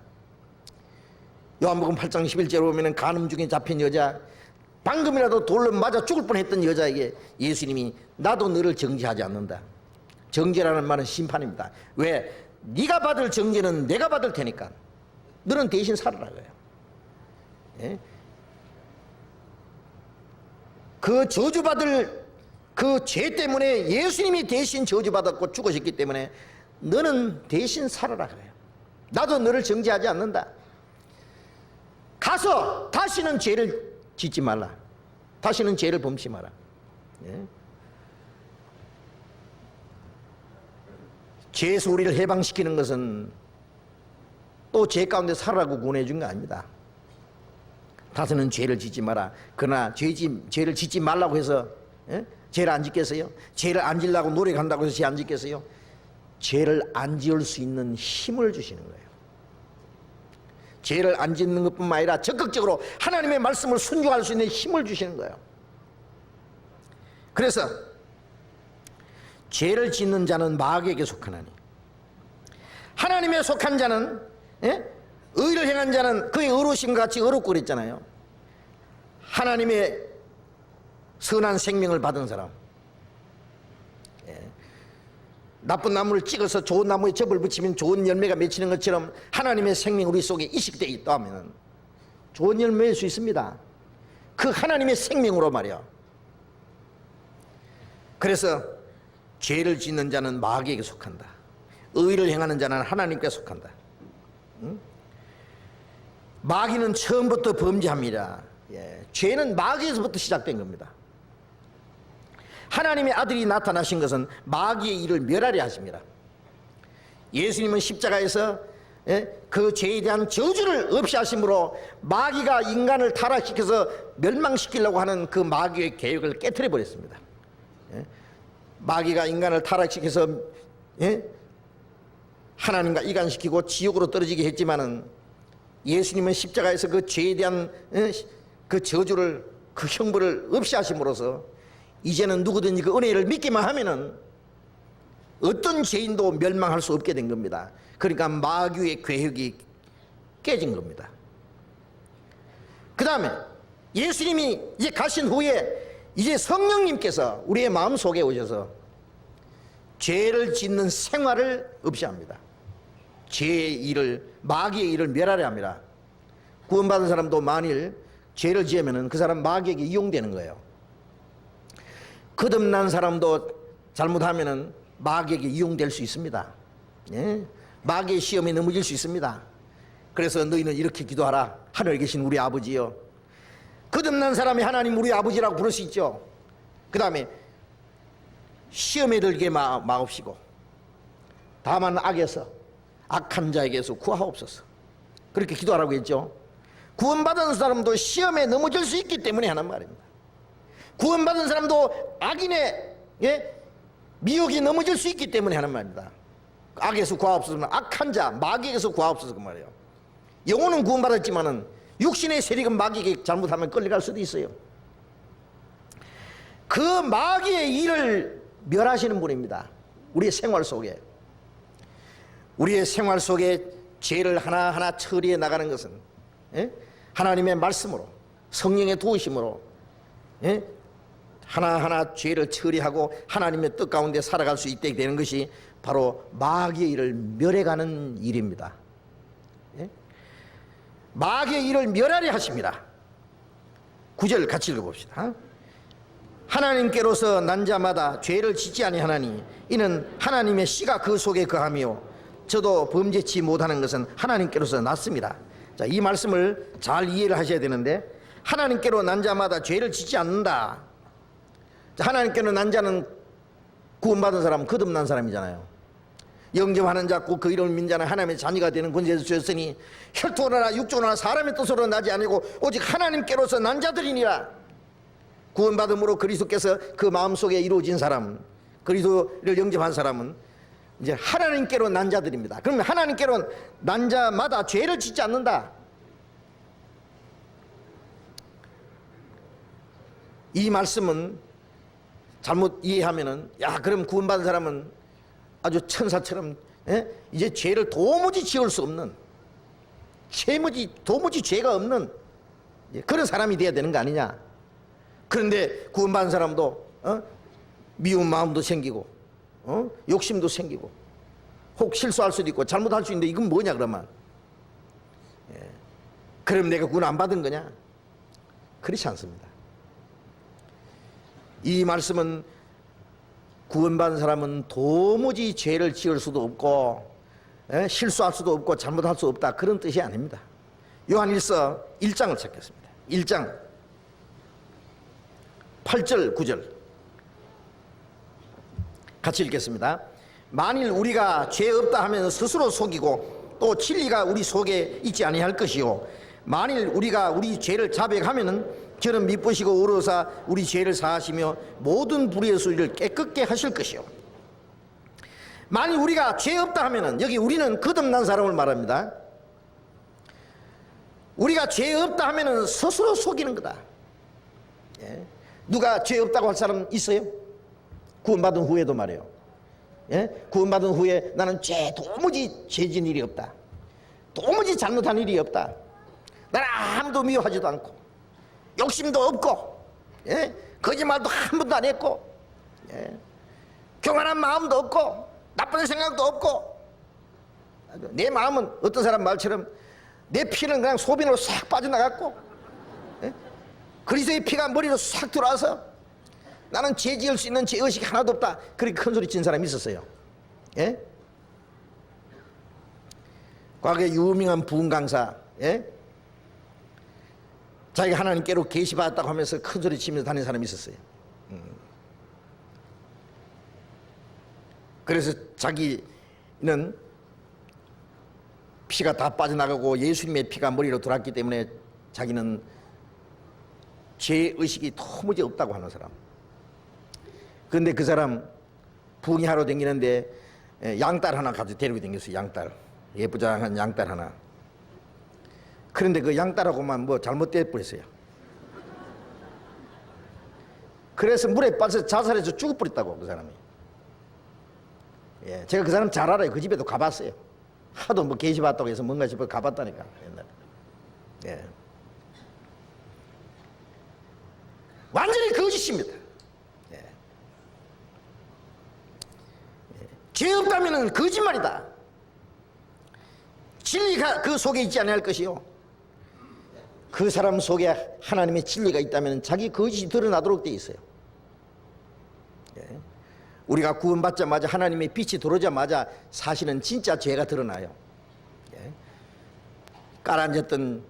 요한복음 8장 11절에 보면 간음 중에 잡힌 여자, 방금이라도 돌로 맞아 죽을 뻔했던 여자에게 예수님이 나도 너를 정죄하지 않는다. 정죄라는 말은 심판입니다. 왜? 네가 받을 정죄는 내가 받을 테니까 너는 대신 살으라고요. 그 저주받을 그 죄 때문에 예수님이 대신 저주받았고 죽으셨기 때문에 너는 대신 살아라 그래요. 나도 너를 정죄하지 않는다. 가서 다시는 죄를 짓지 말라. 다시는 죄를 범치 마라. 죄에서 우리를 해방시키는 것은 또 죄 가운데 살아라고 구원해 준 거 아닙니다. 다시는 죄를 짓지 마라. 그러나 죄를 짓지 말라고 해서 죄를 안 짓겠어요? 죄를 안 지려고 노력한다고 해서 죄 안 짓겠어요? 죄를 안 지을 수 있는 힘을 주시는 거예요. 죄를 안 짓는 것뿐만 아니라 적극적으로 하나님의 말씀을 순종할 수 있는 힘을 주시는 거예요. 그래서 죄를 짓는 자는 마귀에게 속하나니 하나님에 속한 자는 의를 행한 자는 그의 의로우심과 같이 의롭고 그랬잖아요. 하나님의 선한 생명을 받은 사람, 나쁜 나무를 찍어서 좋은 나무에 접을 붙이면 좋은 열매가 맺히는 것처럼 하나님의 생명이 우리 속에 이식되어 있다면 좋은 열매 맺을 수 있습니다. 그 하나님의 생명으로 말이야. 그래서 죄를 짓는 자는 마귀에게 속한다. 의를 행하는 자는 하나님께 속한다. 마귀는 처음부터 범죄합니다. 죄는 마귀에서부터 시작된 겁니다. 하나님의 아들이 나타나신 것은 마귀의 일을 멸하려 하십니다. 예수님은 십자가에서 그 죄에 대한 저주를 없이 하심으로 마귀가 인간을 타락시켜서 멸망시키려고 하는 그 마귀의 계획을 깨트려 버렸습니다. 마귀가 인간을 타락시켜서 하나님과 이간시키고 지옥으로 떨어지게 했지만은 예수님은 십자가에서 그 죄에 대한 그 저주를, 그 형벌을 없이 하심으로써 이제는 누구든지 그 은혜를 믿기만 하면은 어떤 죄인도 멸망할 수 없게 된 겁니다. 그러니까 마귀의 계획이 깨진 겁니다. 그 다음에 예수님이 이제 가신 후에 이제 성령님께서 우리의 마음 속에 오셔서 죄를 짓는 생활을 없이 합니다. 죄의 일을, 마귀의 일을 멸하려 합니다. 구원받은 사람도 만일 죄를 지으면 그 사람 마귀에게 이용되는 거예요. 거듭난 사람도 잘못하면 마귀에게 이용될 수 있습니다. 마귀의 시험에 넘어질 수 있습니다. 그래서 너희는 이렇게 기도하라. 하늘에 계신 우리 아버지여. 거듭난 사람이 하나님 우리 아버지라고 부를 수 있죠. 그 다음에 시험에 들게 마옵시고 다만 악에서, 악한 자에게서 구하옵소서. 그렇게 기도하라고 했죠. 구원받은 사람도 시험에 넘어질 수 있기 때문에 하는 말입니다. 구원받은 사람도 악인의 미혹이 넘어질 수 있기 때문에 하는 말입니다. 악에서 구하옵소서, 악한 자, 마귀에게서 구하옵소서 그 말이에요. 영혼은 구원받았지만은 육신의 세력은 마귀에게 잘못하면 끌려갈 수도 있어요. 그 마귀의 일을 멸하시는 분입니다. 우리의 생활 속에. 우리의 생활 속에 죄를 하나하나 처리해 나가는 것은 하나님의 말씀으로, 성령의 도우심으로 하나하나 죄를 처리하고 하나님의 뜻 가운데 살아갈 수 있게 되는 것이 바로 마귀의 일을 멸해가는 일입니다. 마귀의 일을 멸하려 하십니다. 9절 같이 읽어봅시다. 하나님께로서 난 자마다 죄를 짓지 아니하나니 이는 하나님의 씨가 그 속에 거하며 저도 범죄치 못하는 것은 하나님께로서 났습니다. 자, 이 말씀을 잘 이해를 하셔야 되는데, 하나님께로 난 자마다 죄를 짓지 않는다. 하나님께로 난 자는 구원받은 사람, 거듭난 사람이잖아요. 영접하는 자 곧 그 이름을 믿는 자는 하나님의 자녀가 되는 권세를 주셨으니 혈통으로나 육종으로나 사람의 뜻으로 나지 아니고 오직 하나님께로서 난 자들이니라. 구원받음으로 그리스도께서 그 마음속에 이루어진 사람, 그리스도를 영접한 사람은 이제 하나님께로 난 자들입니다. 그러면 하나님께로 난 자마다 죄를 짓지 않는다. 이 말씀은 잘못 이해하면은, 야, 그럼 구원받은 사람은 아주 천사처럼 이제 죄를 도무지 지을 수 없는, 도무지 죄가 없는 그런 사람이 돼야 되는 거 아니냐. 그런데 구원받은 사람도 미운 마음도 생기고 욕심도 생기고 혹 실수할 수도 있고 잘못할 수 있는데 이건 뭐냐 그러면, 그럼 내가 구원 안 받은 거냐? 그렇지 않습니다. 이 말씀은 구원받은 사람은 도무지 죄를 지을 수도 없고 실수할 수도 없고 잘못할 수 없다, 그런 뜻이 아닙니다. 요한일서 1장을 찾겠습니다. 1장 8절 9절 같이 읽겠습니다. 만일 우리가 죄 없다 하면 스스로 속이고 또 진리가 우리 속에 있지 아니할 것이요 만일 우리가 우리 죄를 자백하면은 저는 미쁘시고 의로사 우리 죄를 사하시며 모든 불의의 소리를 깨끗게 하실 것이요. 만일 우리가 죄 없다 하면은, 여기 우리는 거듭난 사람을 말합니다. 우리가 죄 없다 하면은 스스로 속이는 거다. 누가 죄 없다고 할 사람 있어요? 구원받은 후에도 말이에요. 구원받은 후에 나는 도무지 죄진 일이 없다, 도무지 잘못한 일이 없다, 나는 아무도 미워하지도 않고 욕심도 없고 거짓말도 한 번도 안 했고 교만한 마음도 없고 나쁜 생각도 없고, 내 마음은 어떤 사람 말처럼 내 피는 그냥 소변으로 싹 빠져나갔고 그리스도의 피가 머리로 싹 들어와서 나는 죄 지을 수 있는 죄의식이 하나도 없다, 그렇게 큰 소리 친 사람이 있었어요. 과거에 유명한 부흥 강사, 자기가 하나님께로 계시받았다고 하면서 큰 소리 치면서 다니는 사람이 있었어요. 그래서 자기는 피가 다 빠져나가고 예수님의 피가 머리로 들어왔기 때문에 자기는 죄의식이 도무지 없다고 하는 사람. 그런데 그 사람 부흥회 하러 다니는데 양딸 하나 가지고 데리고 다녔어요. 양딸, 예쁘장한 양딸 하나. 그런데 그 양딸하고만 뭐 잘못돼 버렸어요. 그래서 물에 빠져서 자살해서 죽어버렸다고, 그 사람이. 제가 그 사람 잘 알아요. 그 집에도 가봤어요. 하도 뭐 계시 봤다고 해서 뭔가 싶어 가봤다니까, 옛날에. 완전히 거짓입니다. 죄 없다면 거짓말이다. 진리가 그 속에 있지 않을 것이요 그 사람 속에 하나님의 진리가 있다면 자기 거짓이 드러나도록 되어 있어요. 우리가 구원받자마자 하나님의 빛이 들어오자마자 사실은 진짜 죄가 드러나요. 깔아앉았던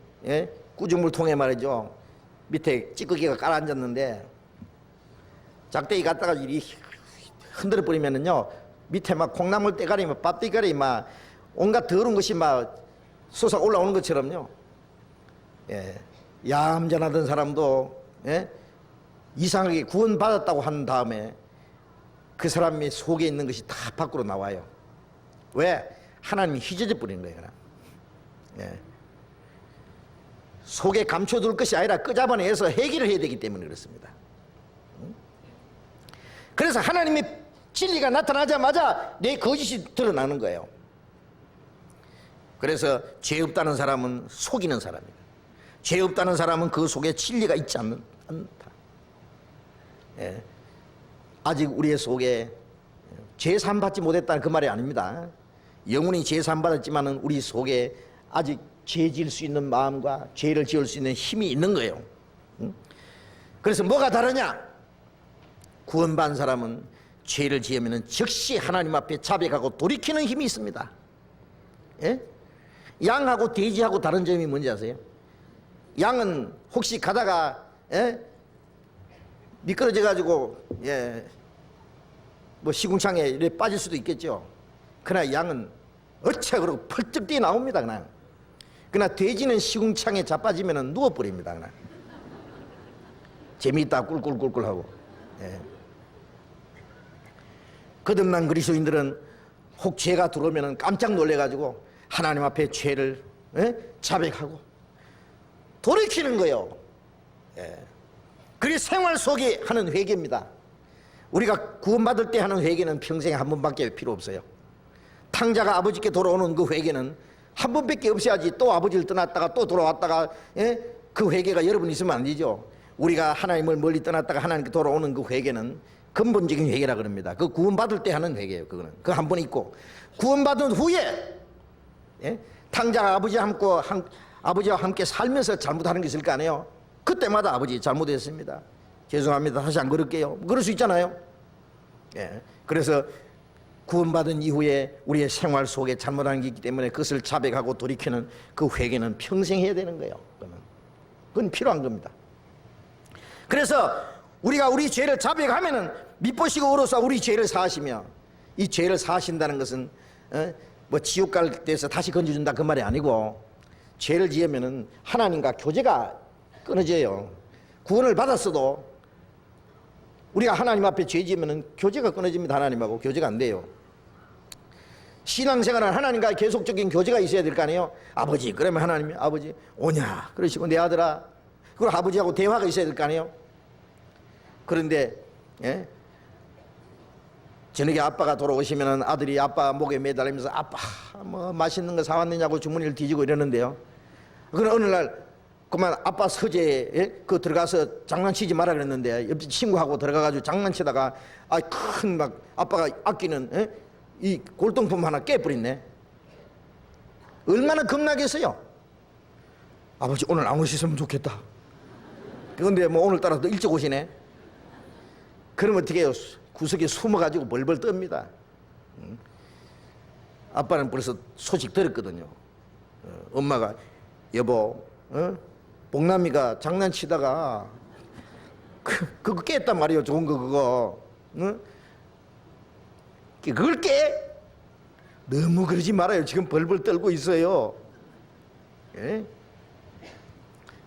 구조물통에 말이죠, 밑에 찌꺼기가 깔아앉았는데 작대기 갖다가 이리 흔들어 버리면은요, 밑에 막 콩나물 때가리, 막 밥대가리, 막 온갖 더러운 것이 막 솟아 올라오는 것처럼요. 얌전하던 사람도 이상하게 구원받았다고 한 다음에 그 사람의 속에 있는 것이 다 밖으로 나와요. 왜? 하나님이 휘저져 버리는 거예요. 속에 감춰둘 것이 아니라 끄잡아내서 해결을 해야 되기 때문에 그렇습니다. 그래서 하나님의 진리가 나타나자마자 내 거짓이 드러나는 거예요. 그래서 죄 없다는 사람은 속이는 사람이에요. 죄 없다는 사람은 그 속에 진리가 있지 않다. 아직 우리의 속에 죄 사함 받지 못했다는 그 말이 아닙니다. 영원히 죄 사함 받았지만은 우리 속에 아직 죄 지을 수 있는 마음과 죄를 지을 수 있는 힘이 있는 거예요. 그래서 뭐가 다르냐? 구원받은 사람은 죄를 지으면 즉시 하나님 앞에 자백하고 돌이키는 힘이 있습니다. 양하고 돼지하고 다른 점이 뭔지 아세요? 양은 혹시 가다가 미끄러져 가지고 뭐 시궁창에 이렇게 빠질 수도 있겠죠. 그러나 양은 어째 그러고 펄쩍 뛰어 나옵니다. 그러나 돼지는 시궁창에 자빠지면 누워버립니다. 그냥 재미있다 꿀꿀꿀꿀 하고. 거듭난 그리스도인들은 혹 죄가 들어오면 깜짝 놀래가지고 하나님 앞에 죄를 자백하고 돌이키는 거예요. 그게 생활 속에 하는 회개입니다. 우리가 구원받을 때 하는 회개는 평생에 한 번밖에 필요 없어요. 탕자가 아버지께 돌아오는 그 회개는 한 번밖에 없어야지. 또 아버지를 떠났다가 또 돌아왔다가 그 회개가 여러 번 있으면 안 되죠. 우리가 하나님을 멀리 떠났다가 하나님께 돌아오는 그 회개는 근본적인 회개라 그럽니다. 그 구원받을 때 하는 회개예요. 그거는 그 한 번 있고, 구원받은 후에 탕자가 아버지와 함께 살면서 잘못하는 게 있을 거 아니에요. 그때마다 아버지 잘못했습니다, 죄송합니다, 다시 안 그럴게요, 그럴 수 있잖아요. 그래서 구원받은 이후에 우리의 생활 속에 잘못한 게 있기 때문에 그것을 자백하고 돌이키는 그 회개는 평생 해야 되는 거예요. 그건 필요한 겁니다. 그래서 우리가 우리 죄를 자백하면은 미쁘시고 어로서 우리 죄를 사하시며, 이 죄를 사하신다는 것은 뭐 지옥 갈 때서 다시 건져준다 그 말이 아니고, 죄를 지으면은 하나님과 교제가 끊어져요. 구원을 받았어도 우리가 하나님 앞에 죄 지으면은 교제가 끊어집니다. 하나님하고 교제가 안 돼요. 신앙생활은 하나님과 계속적인 교제가 있어야 될 거 아니에요. 아버지, 그러면 하나님이 아버지 오냐 그러시고, 내 아들아, 그리고 아버지하고 대화가 있어야 될 거 아니에요. 그런데 저녁에 아빠가 돌아오시면 아들이 아빠 목에 매달리면서 아빠 뭐 맛있는 거 사왔느냐고 주머니를 뒤지고 이러는데요. 그럼 어느 날 그만 아빠 서재에 그 들어가서 장난치지 마라 그랬는데 옆집 친구하고 들어가가지고 장난치다가 큰 막 아빠가 아끼는 이 골동품 하나 깨버렸네. 얼마나 겁나겠어요. 아버지 오늘 안 오셨으면 좋겠다. 그런데 뭐 오늘따라 더 일찍 오시네. 그러면 어떻게 해요? 구석에 숨어가지고 벌벌 떱니다. 아빠는 벌써 소식 들었거든요. 엄마가 여보, 복남이가 장난치다가 그거 깼단 말이에요. 좋은 거 그거. 그걸 깨? 너무 그러지 말아요. 지금 벌벌 떨고 있어요.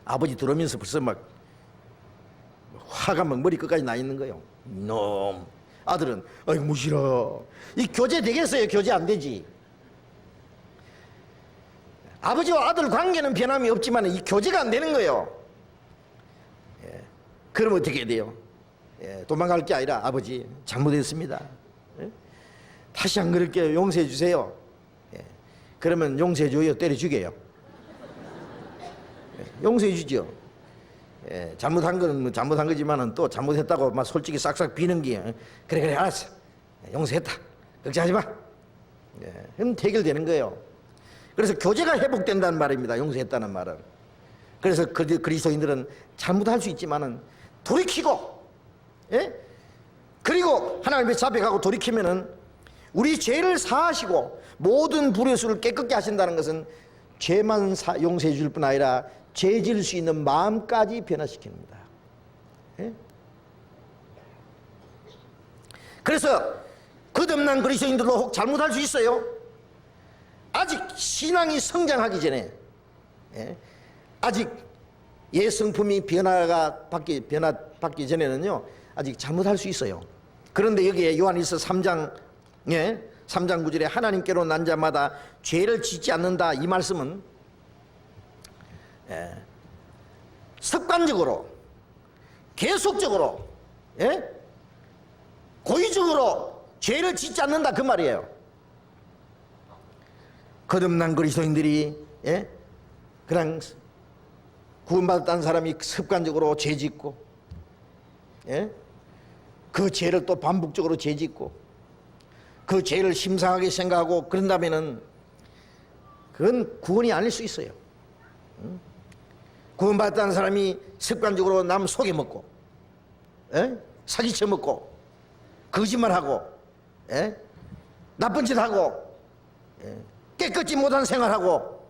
아버지 들어오면서 벌써 막 화가 막 머리 끝까지 나 있는 거예요. 이놈. 아들은 아이고 무시러. 이 교제 되겠어요? 교제 안 되지. 아버지와 아들 관계는 변함이 없지만 이 교제가 안 되는 거예요. 그럼 어떻게 해야 돼요? 도망갈 게 아니라 아버지 잘못했습니다, 다시 안 그럴게요, 용서해 주세요. 그러면 용서해 줘요, 때려 죽여요? 용서해 주죠. 잘못한 거는 뭐 잘못한 거지만은 또 잘못했다고 막 솔직히 싹싹 비는 게 그래 알았어, 용서했다, 걱정하지 마. 그럼 해결되는 거예요. 그래서 교제가 회복된다는 말입니다, 용서했다는 말은. 그래서 그리스도인들은 잘못할 수 있지만은 돌이키고, 그리고 하나님의 자백하고 돌이키면은 우리 죄를 사하시고 모든 불의 수를 깨끗게 하신다는 것은 죄만 용서해 줄 뿐 아니라 죄 지을 수 있는 마음까지 변화시킵니다. 그래서 거듭난 그리스도인들도 혹 잘못할 수 있어요. 아직 신앙이 성장하기 전에, 아직 성품이 변화받기 전에는요 아직 잘못할 수 있어요. 그런데 여기에 요한일서 3장 3장 9절에 하나님께로 난 자마다 죄를 짓지 않는다, 이 말씀은 습관적으로 계속적으로 고의적으로 죄를 짓지 않는다 그 말이에요. 거듭난 그리스도인들이 그냥 구원받았다는 사람이 습관적으로 죄 짓고 그 죄를 또 반복적으로 죄 짓고 그 죄를 심상하게 생각하고 그런다면은 그건 구원이 아닐 수 있어요. 구원받았다는 사람이 습관적으로 남 속여먹고 사기쳐먹고 거짓말하고 나쁜 짓하고 깨끗지 못한 생활하고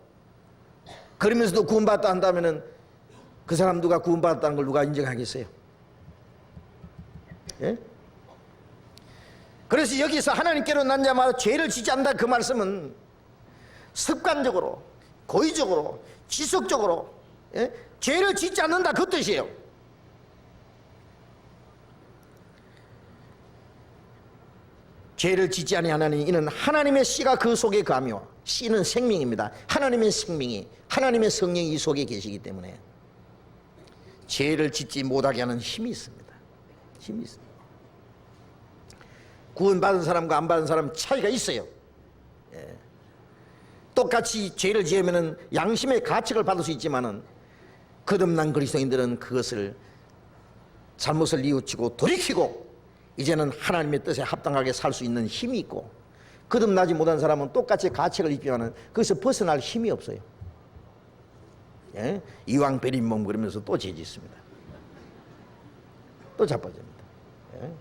그러면서도 구원받았다 한다면은 그 사람 누가 구원받았다는 걸 누가 인정하겠어요? 예? 그래서 여기서 하나님께로 난 자마다 죄를 짓지 않는다 그 말씀은 습관적으로, 고의적으로, 지속적으로 죄를 짓지 않는다 그 뜻이에요. 죄를 짓지 아니하나니 이는 하나님의 씨가 그 속에 거하며, 씨는 생명입니다. 하나님의 생명이, 하나님의 성령이 이 속에 계시기 때문에 죄를 짓지 못하게 하는 힘이 있습니다. 힘이 있습니다. 구원받은 사람과 안 받은 사람 차이가 있어요. 똑같이 죄를 지으면 양심의 가책을 받을 수 있지만은 거듭난 그리스도인들은 그것을 잘못을 뉘우치고 돌이키고 이제는 하나님의 뜻에 합당하게 살 수 있는 힘이 있고, 거듭나지 못한 사람은 똑같이 가책을 입지만은 거기서 벗어날 힘이 없어요. 예? 이왕 베린 몸 그러면서 또 죄 짓습니다. 또 자빠집니다. 예?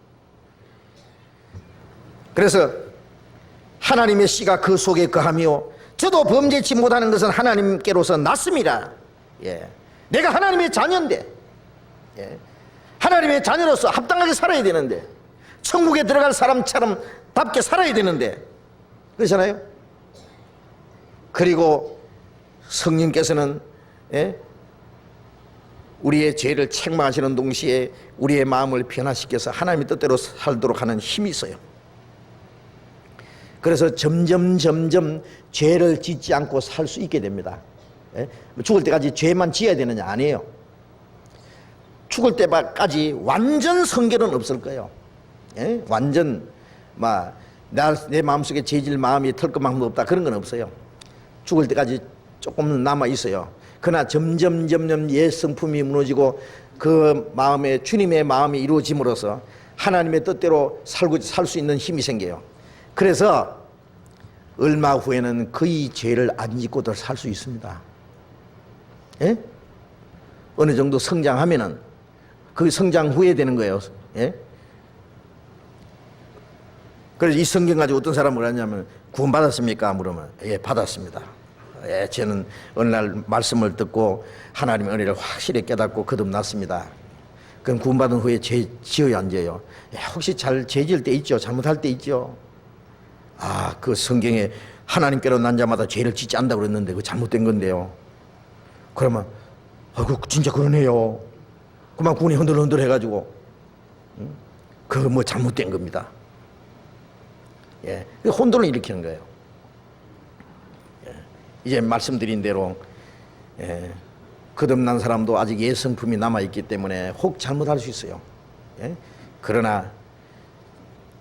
그래서 하나님의 씨가 그 속에 거하며 저도 범죄치 못하는 것은 하나님께로서 났습니다. 예. 내가 하나님의 자녀인데, 예. 하나님의 자녀로서 합당하게 살아야 되는데, 천국에 들어갈 사람처럼 답게 살아야 되는데, 그렇잖아요. 그리고 성령께서는 우리의 죄를 책망하시는 동시에 우리의 마음을 변화시켜서 하나님의 뜻대로 살도록 하는 힘이 있어요. 그래서 점점 죄를 짓지 않고 살 수 있게 됩니다. 죽을 때까지 죄만 지어야 되느냐? 아니에요. 죽을 때까지 완전 성결은 없을 거예요. 완전 내 마음속에 죄질 마음이 털끝만큼도 없다 그런 건 없어요. 죽을 때까지 조금은 남아 있어요. 그러나 점점 옛 성품이 무너지고 그 마음에 주님의 마음이 이루어짐으로써 하나님의 뜻대로 살 수 있는 힘이 생겨요. 그래서 얼마 후에는 거의 죄를 안 짓고도 살 수 있습니다. 예? 어느 정도 성장하면은 그 성장 후에 되는 거예요. 예? 그래서 이 성경 가지고 어떤 사람을 하냐면 구원받았습니까? 물으면 예, 받았습니다. 예, 저는 어느 날 말씀을 듣고 하나님의 은혜를 확실히 깨닫고 거듭났습니다. 그럼 구원받은 후에 죄 지어야 안 지어요? 예, 혹시 죄 지을 때 있죠? 잘못할 때 있죠? 그 성경에 하나님께로 난 자마다 죄를 짓지 않는다고 그랬는데 그거 잘못된 건데요. 그러면 진짜 그러네요. 그만 군이 흔들흔들 해가지고 그거 뭐 잘못된 겁니다. 예, 혼돈을 일으키는 거예요. 예, 이제 말씀드린 대로 거듭난 사람도 아직 옛 성품이 남아있기 때문에 혹 잘못할 수 있어요. 예? 그러나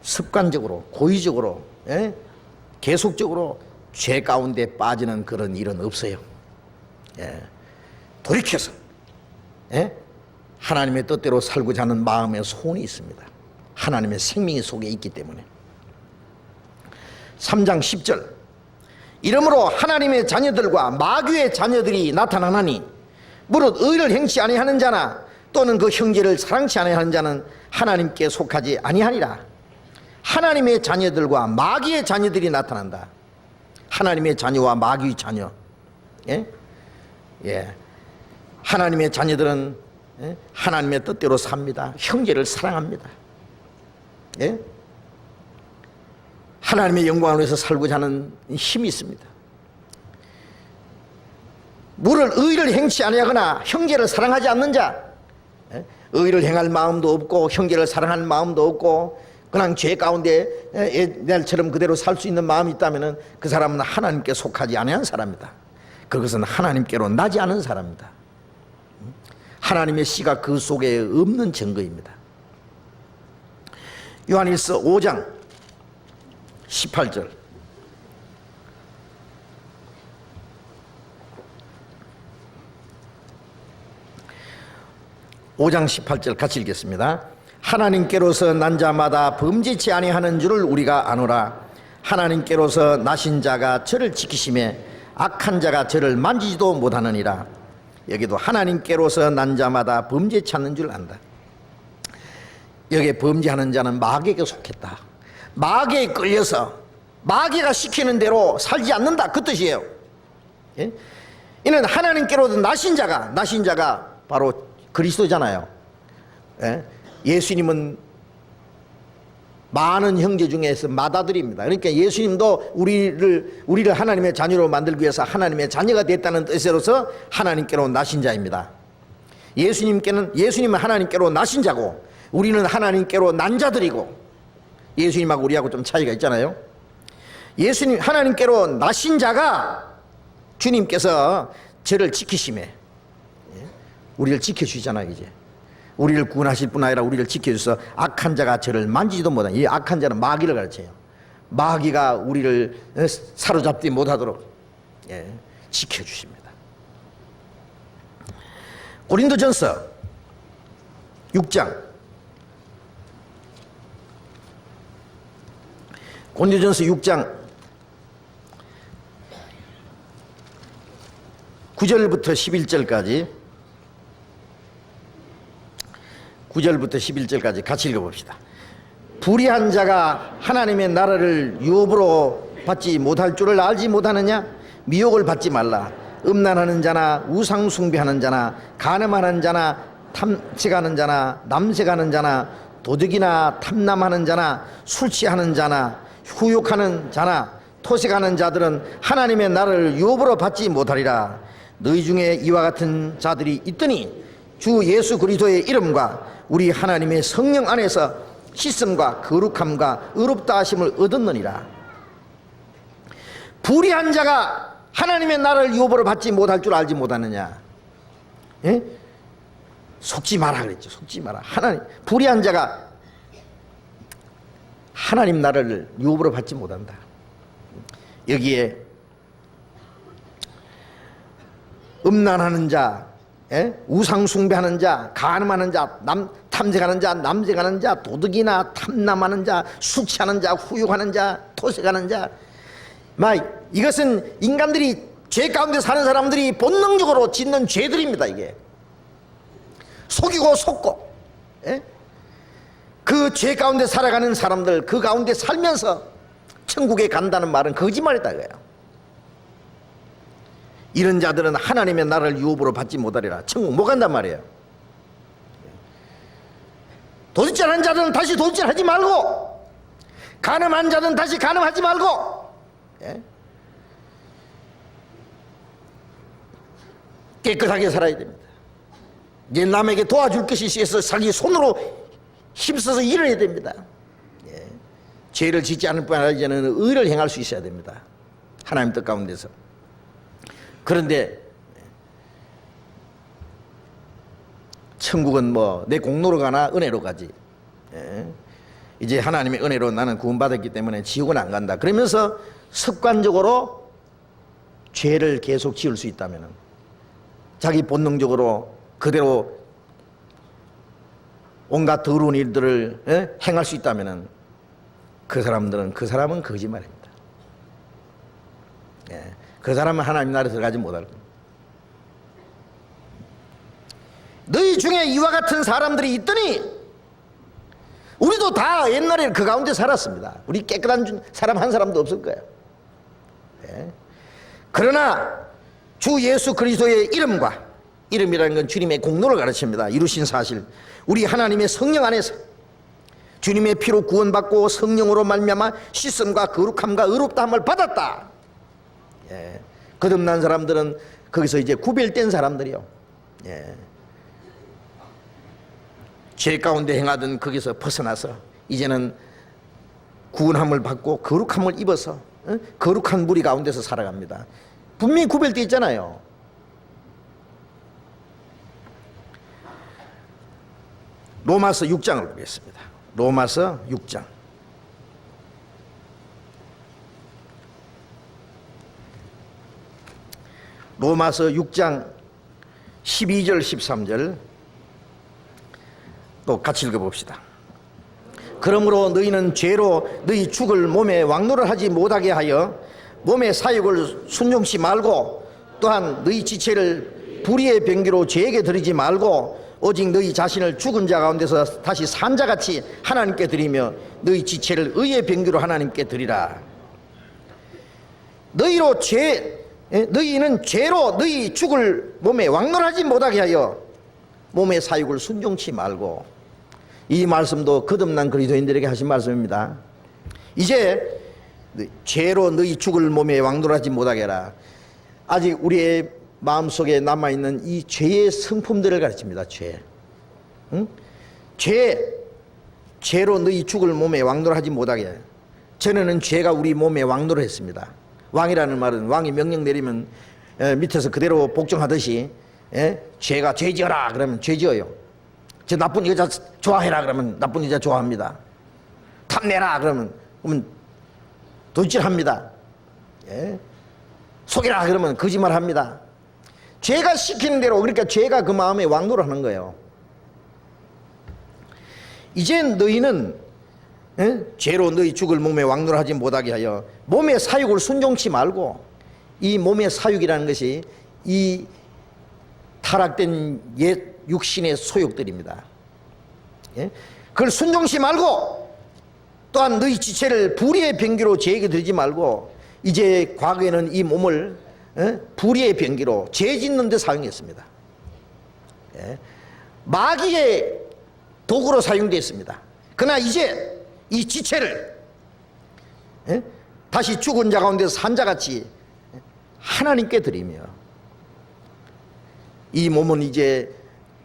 습관적으로, 고의적으로, 계속적으로 죄 가운데 빠지는 그런 일은 없어요. 돌이켜서 하나님의 뜻대로 살고자 하는 마음의 소원이 있습니다. 하나님의 생명이 속에 있기 때문에. 3장 10절 이러므로 하나님의 자녀들과 마귀의 자녀들이 나타나나니 무릇 의를 행치 아니하는 자나 또는 그 형제를 사랑치 아니하는 자는 하나님께 속하지 아니하니라. 하나님의 자녀들과 마귀의 자녀들이 나타난다. 하나님의 자녀와 마귀의 자녀. 하나님의 자녀들은 하나님의 뜻대로 삽니다. 형제를 사랑합니다. 하나님의 영광을 위해서 살고자 하는 힘이 있습니다. 무릇 의를 행치 아니하거나 형제를 사랑하지 않는 자, 의를 행할 마음도 없고 형제를 사랑하는 마음도 없고 그냥 죄 가운데 옛날처럼 그대로 살 수 있는 마음이 있다면 그 사람은 하나님께 속하지 아니한 사람이다. 그것은 하나님께로 나지 않은 사람이다. 하나님의 씨가 그 속에 없는 증거입니다. 요한일서 5장 18절 같이 읽겠습니다. 하나님께로서 난 자마다 범죄치 아니하는 줄을 우리가 아노라. 하나님께로서 나신 자가 저를 지키심에 악한 자가 저를 만지지도 못하느니라. 여기도 하나님께로서 난 자마다 범죄치 않는 줄 안다. 여기에 범죄하는 자는 마귀에게 속했다. 마귀에 끌려서 마귀가 시키는 대로 살지 않는다 그 뜻이에요. 이는 하나님께로도 나신 자가 바로 그리스도잖아요. 예? 예수님은 많은 형제 중에서 맏아들입니다. 그러니까 예수님도 우리를 하나님의 자녀로 만들기 위해서 하나님의 자녀가 됐다는 뜻으로서 하나님께로 나신 자입니다. 예수님은 하나님께로 나신 자고 우리는 하나님께로 난 자들이고, 예수님하고 우리하고 좀 차이가 있잖아요. 예수님 하나님께로 나신 자가 주님께서 저를 지키시매 우리를 지켜주시잖아요. 이제 우리를 구원하실 뿐 아니라 우리를 지켜주셔서 악한 자가 저를 만지지도 못한, 이 악한 자는 마귀를 가르쳐요. 마귀가 우리를 사로잡지 못하도록 지켜주십니다. 고린도전서 6장, 고린도전서 6장 9절부터 11절까지 9절부터 11절까지 같이 읽어봅시다. 불의한 자가 하나님의 나라를 유업으로 받지 못할 줄을 알지 못하느냐? 미혹을 받지 말라. 음란하는 자나 우상 숭배하는 자나 간음하는 자나 탐색하는 자나 남색하는 자나 도둑이나 탐남하는 자나 술 취하는 자나 후욕하는 자나 토색하는 자들은 하나님의 나라를 유업으로 받지 못하리라. 너희 중에 이와 같은 자들이 있더니 주 예수 그리스도의 이름과 우리 하나님의 성령 안에서 씻음과 거룩함과 의롭다 하심을 얻었느니라. 불의한 자가 하나님의 나라를 유업으로 받지 못할 줄 알지 못하느냐? 예? 속지 마라 그랬죠. 속지 마라. 불의한 자가 하나님 나라를 유업으로 받지 못한다. 여기에 음란하는 자, 우상 숭배하는 자, 간음하는 자, 탐색하는 자, 남색하는 자, 도둑이나 탐남하는 자, 술 취하는 자, 후욕하는 자, 토색하는 자, 이것은 인간들이 죄 가운데 사는 사람들이 본능적으로 짓는 죄들입니다. 이게 속이고 속고, 그 죄 가운데 살아가는 사람들, 그 가운데 살면서 천국에 간다는 말은 거짓말이다 이거예요. 이런 자들은 하나님의 나라를 유업으로 받지 못하리라. 천국 못 간단 말이에요. 도둑질하는 자들은 다시 도둑질하지 말고, 간음한 자들은 다시 간음하지 말고, 깨끗하게 살아야 됩니다. 이제 남에게 도와줄 것이 있어서 자기 손으로 힘써서 일을 해야 됩니다. 죄를 짓지 않을 뿐 아니라 이제는 의를 행할 수 있어야 됩니다. 하나님 뜻 가운데서. 그런데 천국은 내 공로로 가나 은혜로 가지. 이제 하나님의 은혜로 나는 구원받았기 때문에 지옥은 안 간다. 그러면서 습관적으로 죄를 계속 지을 수 있다면, 자기 본능적으로 그대로 온갖 더러운 일들을 행할 수 있다면 그 사람은 거짓말입니다. 그 사람은 하나님 나라에 들어가지 못할 겁니다. 너희 중에 이와 같은 사람들이 있더니, 우리도 다 옛날에 그 가운데 살았습니다. 우리 깨끗한 사람 한 사람도 없을 거예요. 그러나 주 예수 그리스도의 이름과, 이름이라는 건 주님의 공로를 가르칩니다. 이루신 사실, 우리 하나님의 성령 안에서 주님의 피로 구원받고 성령으로 말미암아 씻음과 거룩함과 의롭다함을 받았다. 거듭난 사람들은 거기서 이제 구별된 사람들이요. 죄 가운데 행하던 거기서 벗어나서 이제는 구원함을 받고 거룩함을 입어서 거룩한 무리 가운데서 살아갑니다. 분명히 구별되어 있잖아요. 로마서 6장을 보겠습니다. 로마서 6장. 로마서 6장 12절 13절 또 같이 읽어봅시다. 그러므로 너희는 죄로 너희 죽을 몸에 왕노를 하지 못하게 하여 몸의 사욕을 순종치 말고, 또한 너희 지체를 불의의 병기로 죄에게 드리지 말고, 오직 너희 자신을 죽은 자 가운데서 다시 산 자같이 하나님께 드리며 너희 지체를 의의 병기로 하나님께 드리라. 너희는 죄로 너희 죽을 몸에 왕노하지 못하게 하여 몸의 사육을 순종치 말고, 이 말씀도 거듭난 그리스도인들에게 하신 말씀입니다. 이제 죄로 너희 죽을 몸에 왕노하지 못하게 하라. 아직 우리의 마음속에 남아있는 이 죄의 성품들을 가르칩니다. 죄. 응? 죄로 너희 죽을 몸에 왕노하지 못하게. 전에는 죄가 우리 몸에 왕노를 했습니다. 왕이라는 말은 왕이 명령 내리면 밑에서 그대로 복종하듯이, 죄가 죄 지어라 그러면 죄 지어요. 저 나쁜 여자 좋아해라 그러면 나쁜 여자 좋아합니다. 탐내라 그러면 도질합니다. 속이라 그러면 거짓말합니다. 죄가 시키는 대로, 그러니까 죄가 그 마음에 왕노를 하는 거예요. 이제 너희는 죄로 너희 죽을 몸에 왕노를 하지 못하게 하여 몸의 사육을 순종치 말고, 이 몸의 사육이라는 것이 이 타락된 옛 육신의 소욕들입니다. 그걸 순종치 말고, 또한 너희 지체를 불의의 병기로 죄에게 들지 말고, 이제 과거에는 이 몸을 불의의 병기로 죄 짓는 데 사용했습니다. 마귀의 도구로 사용되었습니다. 그러나 이제 이 지체를 다시 죽은 자 가운데서 산자같이 하나님께 드리며, 이 몸은 이제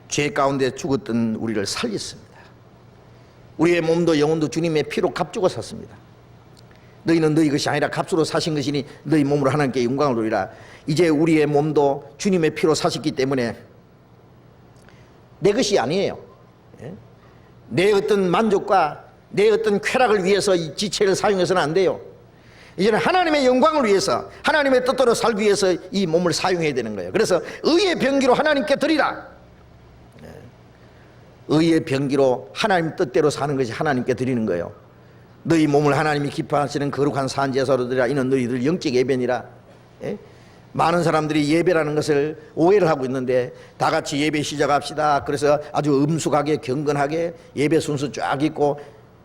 죄 가운데 죽었던 우리를 살렸습니다. 우리의 몸도 영혼도 주님의 피로 값주고 샀습니다. 너희는 너희 것이 아니라 값으로 사신 것이니 너희 몸으로 하나님께 영광을 돌리라. 이제 우리의 몸도 주님의 피로 사셨기 때문에 내 것이 아니에요. 내 어떤 만족과 내 어떤 쾌락을 위해서 이 지체를 사용해서는 안 돼요. 이제는 하나님의 영광을 위해서, 하나님의 뜻대로 살기 위해서 이 몸을 사용해야 되는 거예요. 그래서 의의 병기로 하나님께 드리라. 의의 병기로 하나님 뜻대로 사는 것이 하나님께 드리는 거예요. 너희 몸을 하나님이 기뻐하시는 거룩한 산제사로 드리라. 이는 너희들 영적 예배니라. 많은 사람들이 예배라는 것을 오해를 하고 있는데, 다 같이 예배 시작합시다. 그래서 아주 음숙하게 경건하게 예배 순서 쫙 있고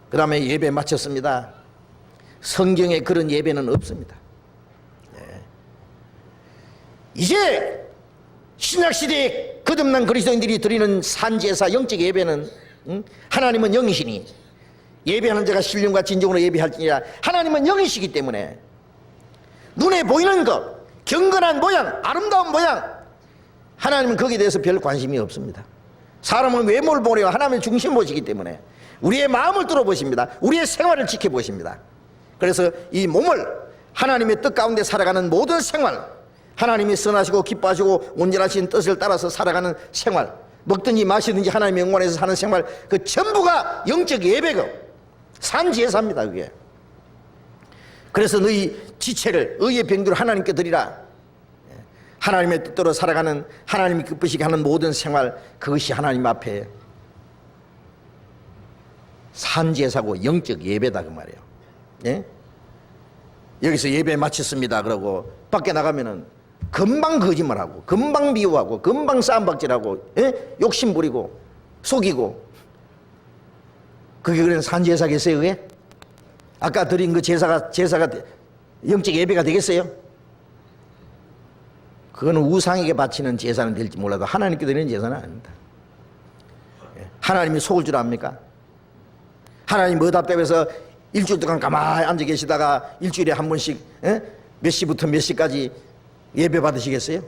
그 다음에 예배 마쳤습니다. 성경에 그런 예배는 없습니다. 이제 신약시대에 거듭난 그리스도인들이 드리는 산제사 영적 예배는, 하나님은 영이시니 예배하는 자가 신령과 진정으로 예배할지니라. 하나님은 영이시기 때문에 눈에 보이는 것, 경건한 모양, 아름다운 모양, 하나님은 거기에 대해서 별 관심이 없습니다. 사람은 외모를 보내요. 하나님의 중심 보시기 때문에 우리의 마음을 뚫어보십니다. 우리의 생활을 지켜보십니다. 그래서 이 몸을 하나님의 뜻 가운데 살아가는 모든 생활, 하나님이 선하시고 기뻐하시고 온전하신 뜻을 따라서 살아가는 생활, 먹든지 마시든지 하나님의 영광에서 사는 생활, 그 전부가 영적 예배고 산제사입니다. 그게. 그래서 너희 지체를 의의 병기로 하나님께 드리라. 하나님의 뜻대로 살아가는, 하나님이 기쁘시게 하는 모든 생활, 그것이 하나님 앞에 산제사고 영적 예배다 그 말이에요. 예? 여기서 예배 마쳤습니다 그러고 밖에 나가면은 금방 거짓말하고 금방 비유하고 금방 싸움박질하고, 욕심 부리고 속이고, 그게 그런 산제사겠어요? 그게? 아까 드린 그 제사가 영적 예배가 되겠어요? 그거는 우상에게 바치는 제사는 될지 몰라도 하나님께 드리는 제사는 아닙니다. 하나님이 속을 줄 압니까? 하나님 뭐 답답해서 일주일 동안 가만히 앉아 계시다가 일주일에 한 번씩 몇 시부터 몇 시까지 예배 받으시겠어요?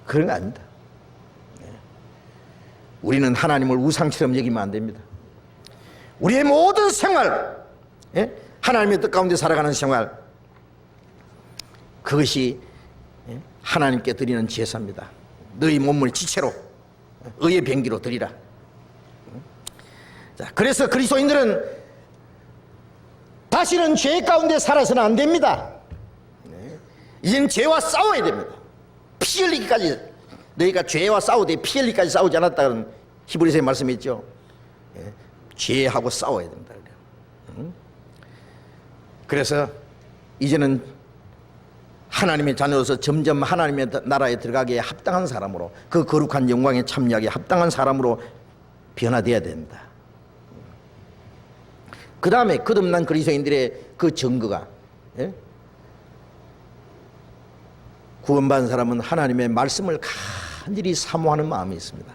그런 거 아닙니다. 우리는 하나님을 우상처럼 여기면 안 됩니다. 우리의 모든 생활, 하나님의 뜻 가운데 살아가는 생활, 그것이 하나님께 드리는 제사입니다. 너희 몸을 지체로 의의 병기로 드리라. 자, 그래서 그리스도인들은 다시는 죄 가운데 살아서는 안 됩니다. 이제는 죄와 싸워야 됩니다. 피 흘리기까지, 너희가 죄와 싸우되 피 흘리기까지 싸우지 않았다는 히브리서의 말씀이 있죠. 죄하고 싸워야 됩니다. 그래서 이제는 하나님의 자녀로서 점점 하나님의 나라에 들어가기에 합당한 사람으로, 그 거룩한 영광에 참여하기에 합당한 사람으로 변화되어야 된다. 그 다음에 거듭난 그리스도인들의 그 증거가, 구원받은 사람은 하나님의 말씀을 간절히 사모하는 마음이 있습니다.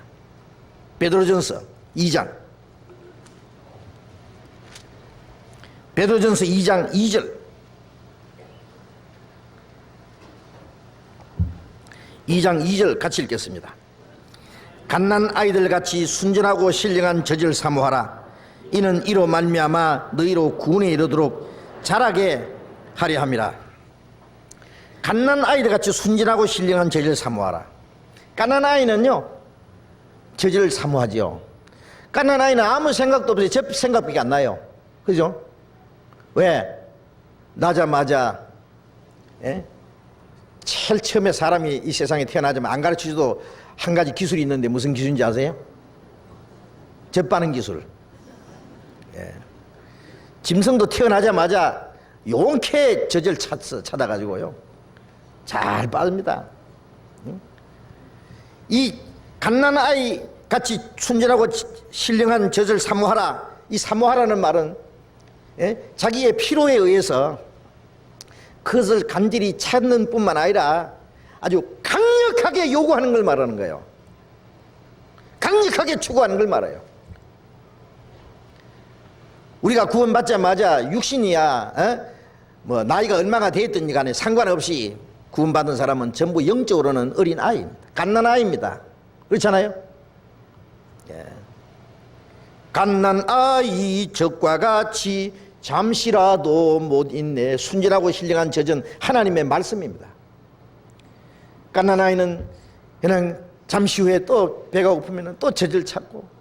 베드로전서 2장 2절 2장 2절 같이 읽겠습니다. 갓난 아이들 같이 순전하고 신령한 젖을 사모하라. 이는 이로 말미암아 너희로 구원에 이르도록 자라게 하려 함이라. 갓난 아이들 같이 순전하고 신령한 젖을 사모하라. 갓난 아이는요 젖을 사모하지요. 갓난 아이는 아무 생각도 없이 제 생각밖에 안 나요. 그죠? 왜? 나자마자 제일 처음에 사람이 이 세상에 태어나자면 안 가르치지도 한 가지 기술이 있는데 무슨 기술인지 아세요? 젖 빠는 기술. 짐승도 태어나자마자 용케 젖을 찾아가지고요 잘 빠집니다. 이 갓난아이 같이 순전하고 신령한 젖을 사모하라. 이 사모하라는 말은 자기의 필요에 의해서 그것을 간절히 찾는 뿐만 아니라 아주 강력하게 요구하는 걸 말하는 거예요. 강력하게 추구하는 걸 말해요. 우리가 구원받자마자 육신이야 뭐 나이가 얼마가 되었든지 간에 상관없이 구원받은 사람은 전부 영적으로는 어린 아이입니다. 갓난아이입니다. 그렇잖아요? 갓난아이 젖과 같이 잠시라도 못 있네. 순전하고 신령한 젖은 하나님의 말씀입니다. 갓난아이는 그냥 잠시 후에 또 배가 고프면 또 젖을 찾고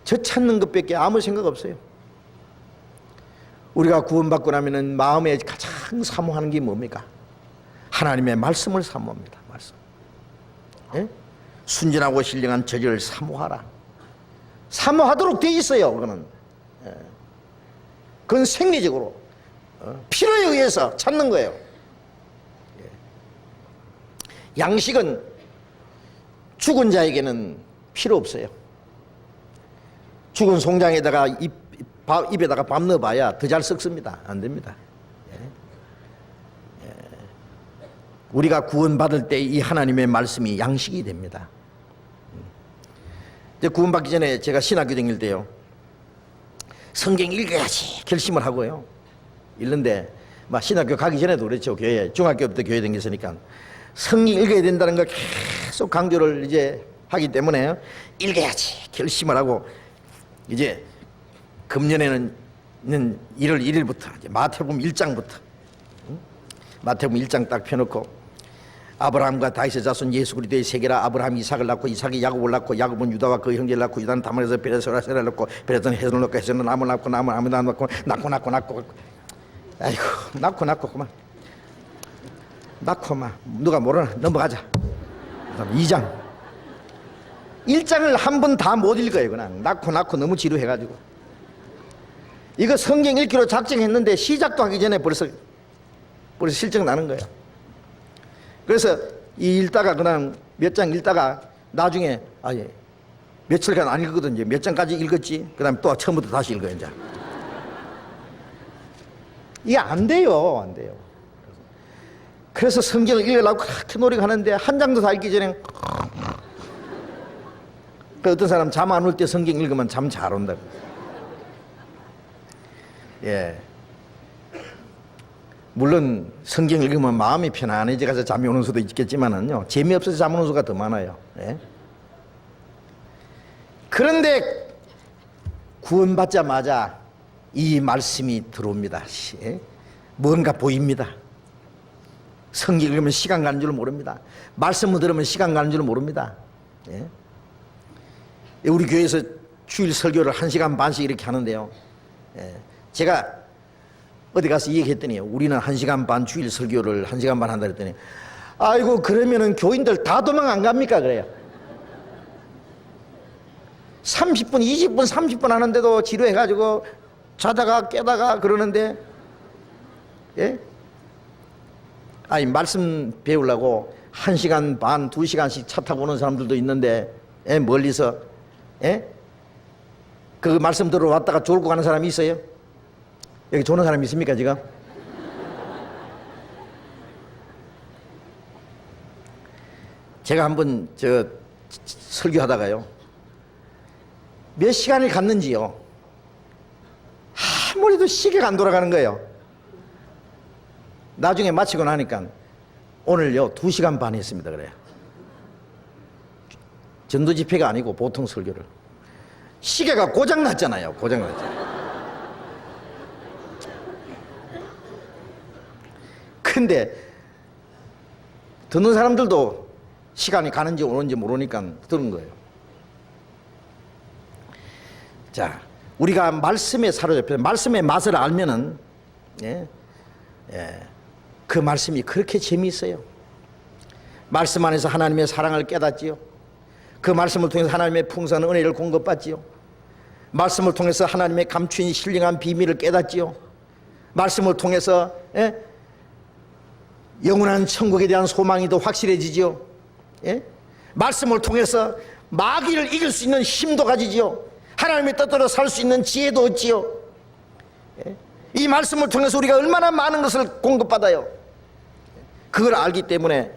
젖 찾는 것밖에 아무 생각 없어요. 우리가 구원받고 나면은 마음에 가장 사모하는 게 뭡니까? 하나님의 말씀을 사모합니다. 말씀. 순전하고 신령한 젖을 사모하라. 사모하도록 돼 있어요. 그건 생리적으로 필요에 의해서 찾는 거예요. 양식은 죽은 자에게는 필요 없어요. 죽은 송장에다가 입에다가 밥 넣어봐야 더 잘 썩습니다. 안 됩니다. 우리가 구원받을 때 이 하나님의 말씀이 양식이 됩니다. 구원받기 전에 제가 신학교 다닐 때요 성경 읽어야지 결심을 하고요 읽는데 막 신학교 가기 전에도 그랬죠. 교회 중학교부터 교회 다녔으니까 성경 읽어야 된다는 걸 계속 강조를 이제 하기 때문에 읽어야지 결심을 하고 이제 금년에는 1월 1일부터 이제 마태복음 1장부터 마태복음 1장 딱 펴놓고 아브라함과 다윗의 자손 예수 그리스도의 세계라. 아브라함이 이삭을 낳고 이삭이 야곱을 낳고 야곱은 유다와 그 형제를 낳고 유다는 다말에서 베레스라 세라를 낳고 베레스는 헤스론을 낳고 헤스론은 암을 낳고 암은 아무도 안 낳고 낳고 아이고 낳고 그만 낳고 막 누가 모르나 넘어가자. 2장 1장을 한 번 다 못 읽어요. 그냥 낳고 너무 지루해가지고 이거 성경 읽기로 작정했는데 시작도 하기 전에 벌써 실증 나는 거예요. 그래서 이 읽다가 그냥 몇 장 읽다가 나중에 며칠간 안 읽거든요. 몇 장까지 읽었지? 그 다음에 또 처음부터 다시 읽어요. 이제 이게 안 돼요. 그래서 성경을 읽으려고 그렇게 노력하는데 한 장도 다 읽기 전에 어떤 사람 잠 안 올 때 성경 읽으면 잠 잘 온다고. 물론 성경 읽으면 마음이 편안해져서 잠이 오는 수도 있겠지만은요 재미없어서 잠 오는 수가 더 많아요. 그런데 구원받자마자 이 말씀이 들어옵니다. 뭔가 보입니다. 성경 읽으면 시간 가는 줄 모릅니다. 말씀을 들으면 시간 가는 줄 모릅니다. 우리 교회에서 주일 설교를 1시간 반씩 이렇게 하는데요 제가 어디 가서 얘기했더니 우리는 1시간 반 주일 설교를 1시간 반 한다 그랬더니 아이고 그러면은 교인들 다 도망 안 갑니까? 그래요. 30분 20분 30분 하는데도 지루해가지고 자다가 깨다가 그러는데 말씀 배우려고 1시간 반 2시간씩 차 타고 오는 사람들도 있는데 멀리서 그 말씀 들어왔다가 졸고 가는 사람이 있어요? 여기 조는 사람이 있습니까 지금? 제가 한번 설교하다가요, 몇 시간을 갔는지요, 아무래도 시계가 안 돌아가는 거예요. 나중에 마치고 나니까 오늘요 2시간 반 했습니다. 그래요. 전도 집회가 아니고 보통 설교를. 시계가 고장 났잖아요. 고장 났잖아요. 근데 듣는 사람들도 시간이 가는지 오는지 모르니까 듣는 거예요. 자, 우리가 말씀에 사로잡혀 말씀의 맛을 알면은 그 말씀이 그렇게 재미있어요. 말씀 안에서 하나님의 사랑을 깨닫지요. 그 말씀을 통해서 하나님의 풍성한 은혜를 공급받지요. 말씀을 통해서 하나님의 감추인 신령한 비밀을 깨닫지요. 말씀을 통해서 영원한 천국에 대한 소망이 더 확실해지지요. 말씀을 통해서 마귀를 이길 수 있는 힘도 가지지요. 하나님의 뜻대로 살 수 있는 지혜도 얻지요. 이 말씀을 통해서 우리가 얼마나 많은 것을 공급받아요. 그걸 알기 때문에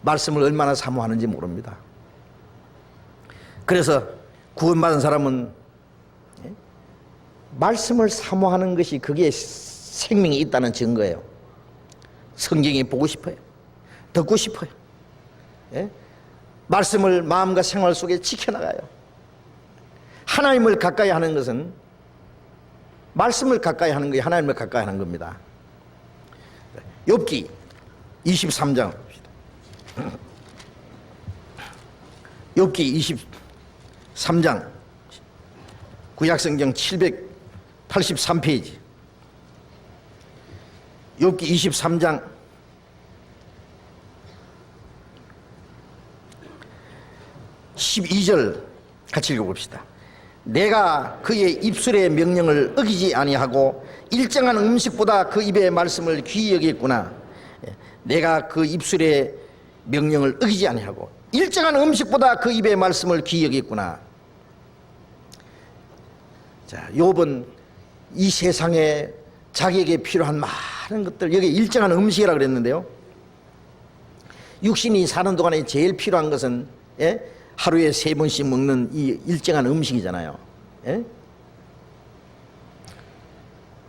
말씀을 얼마나 사모하는지 모릅니다. 그래서 구원받은 사람은 말씀을 사모하는 것이 그게 생명이 있다는 증거예요. 성경이 보고 싶어요. 듣고 싶어요. 말씀을 마음과 생활 속에 지켜나가요. 하나님을 가까이 하는 것은 말씀을 가까이 하는 거예요. 하나님을 가까이 하는 겁니다. 욥기 23장 욥기 23장 구약성경 783페이지 욥기 23장 12절 같이 읽어봅시다. 내가 그의 입술의 명령을 어기지 아니하고 일정한 음식보다 그 입의 말씀을 귀히 여겼구나. 내가 그 입술의 명령을 어기지 아니하고 일정한 음식보다 그 입의 말씀을 귀히 여겼구나. 자, 욥은 이 세상에 자기에게 필요한 많은 것들, 여기 일정한 음식이라고 그랬는데요, 육신이 사는 동안에 제일 필요한 것은 하루에 3번씩 먹는 이 일정한 음식이잖아요.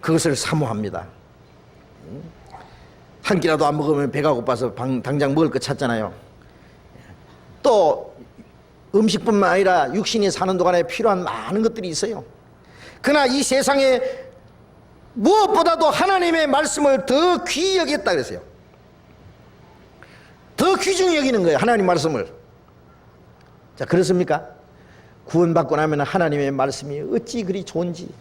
그것을 사모합니다. 한 끼라도 안 먹으면 배가 고파서 당장 먹을 거 찾잖아요. 또 음식뿐만 아니라 육신이 사는 동안에 필요한 많은 것들이 있어요. 그러나 이 세상에 무엇보다도 하나님의 말씀을 더 귀히 여겼다 그랬어요. 더 귀중히 여기는 거예요. 하나님 말씀을. 자, 그렇습니까? 구원받고 나면 하나님의 말씀이 어찌 그리 좋은지.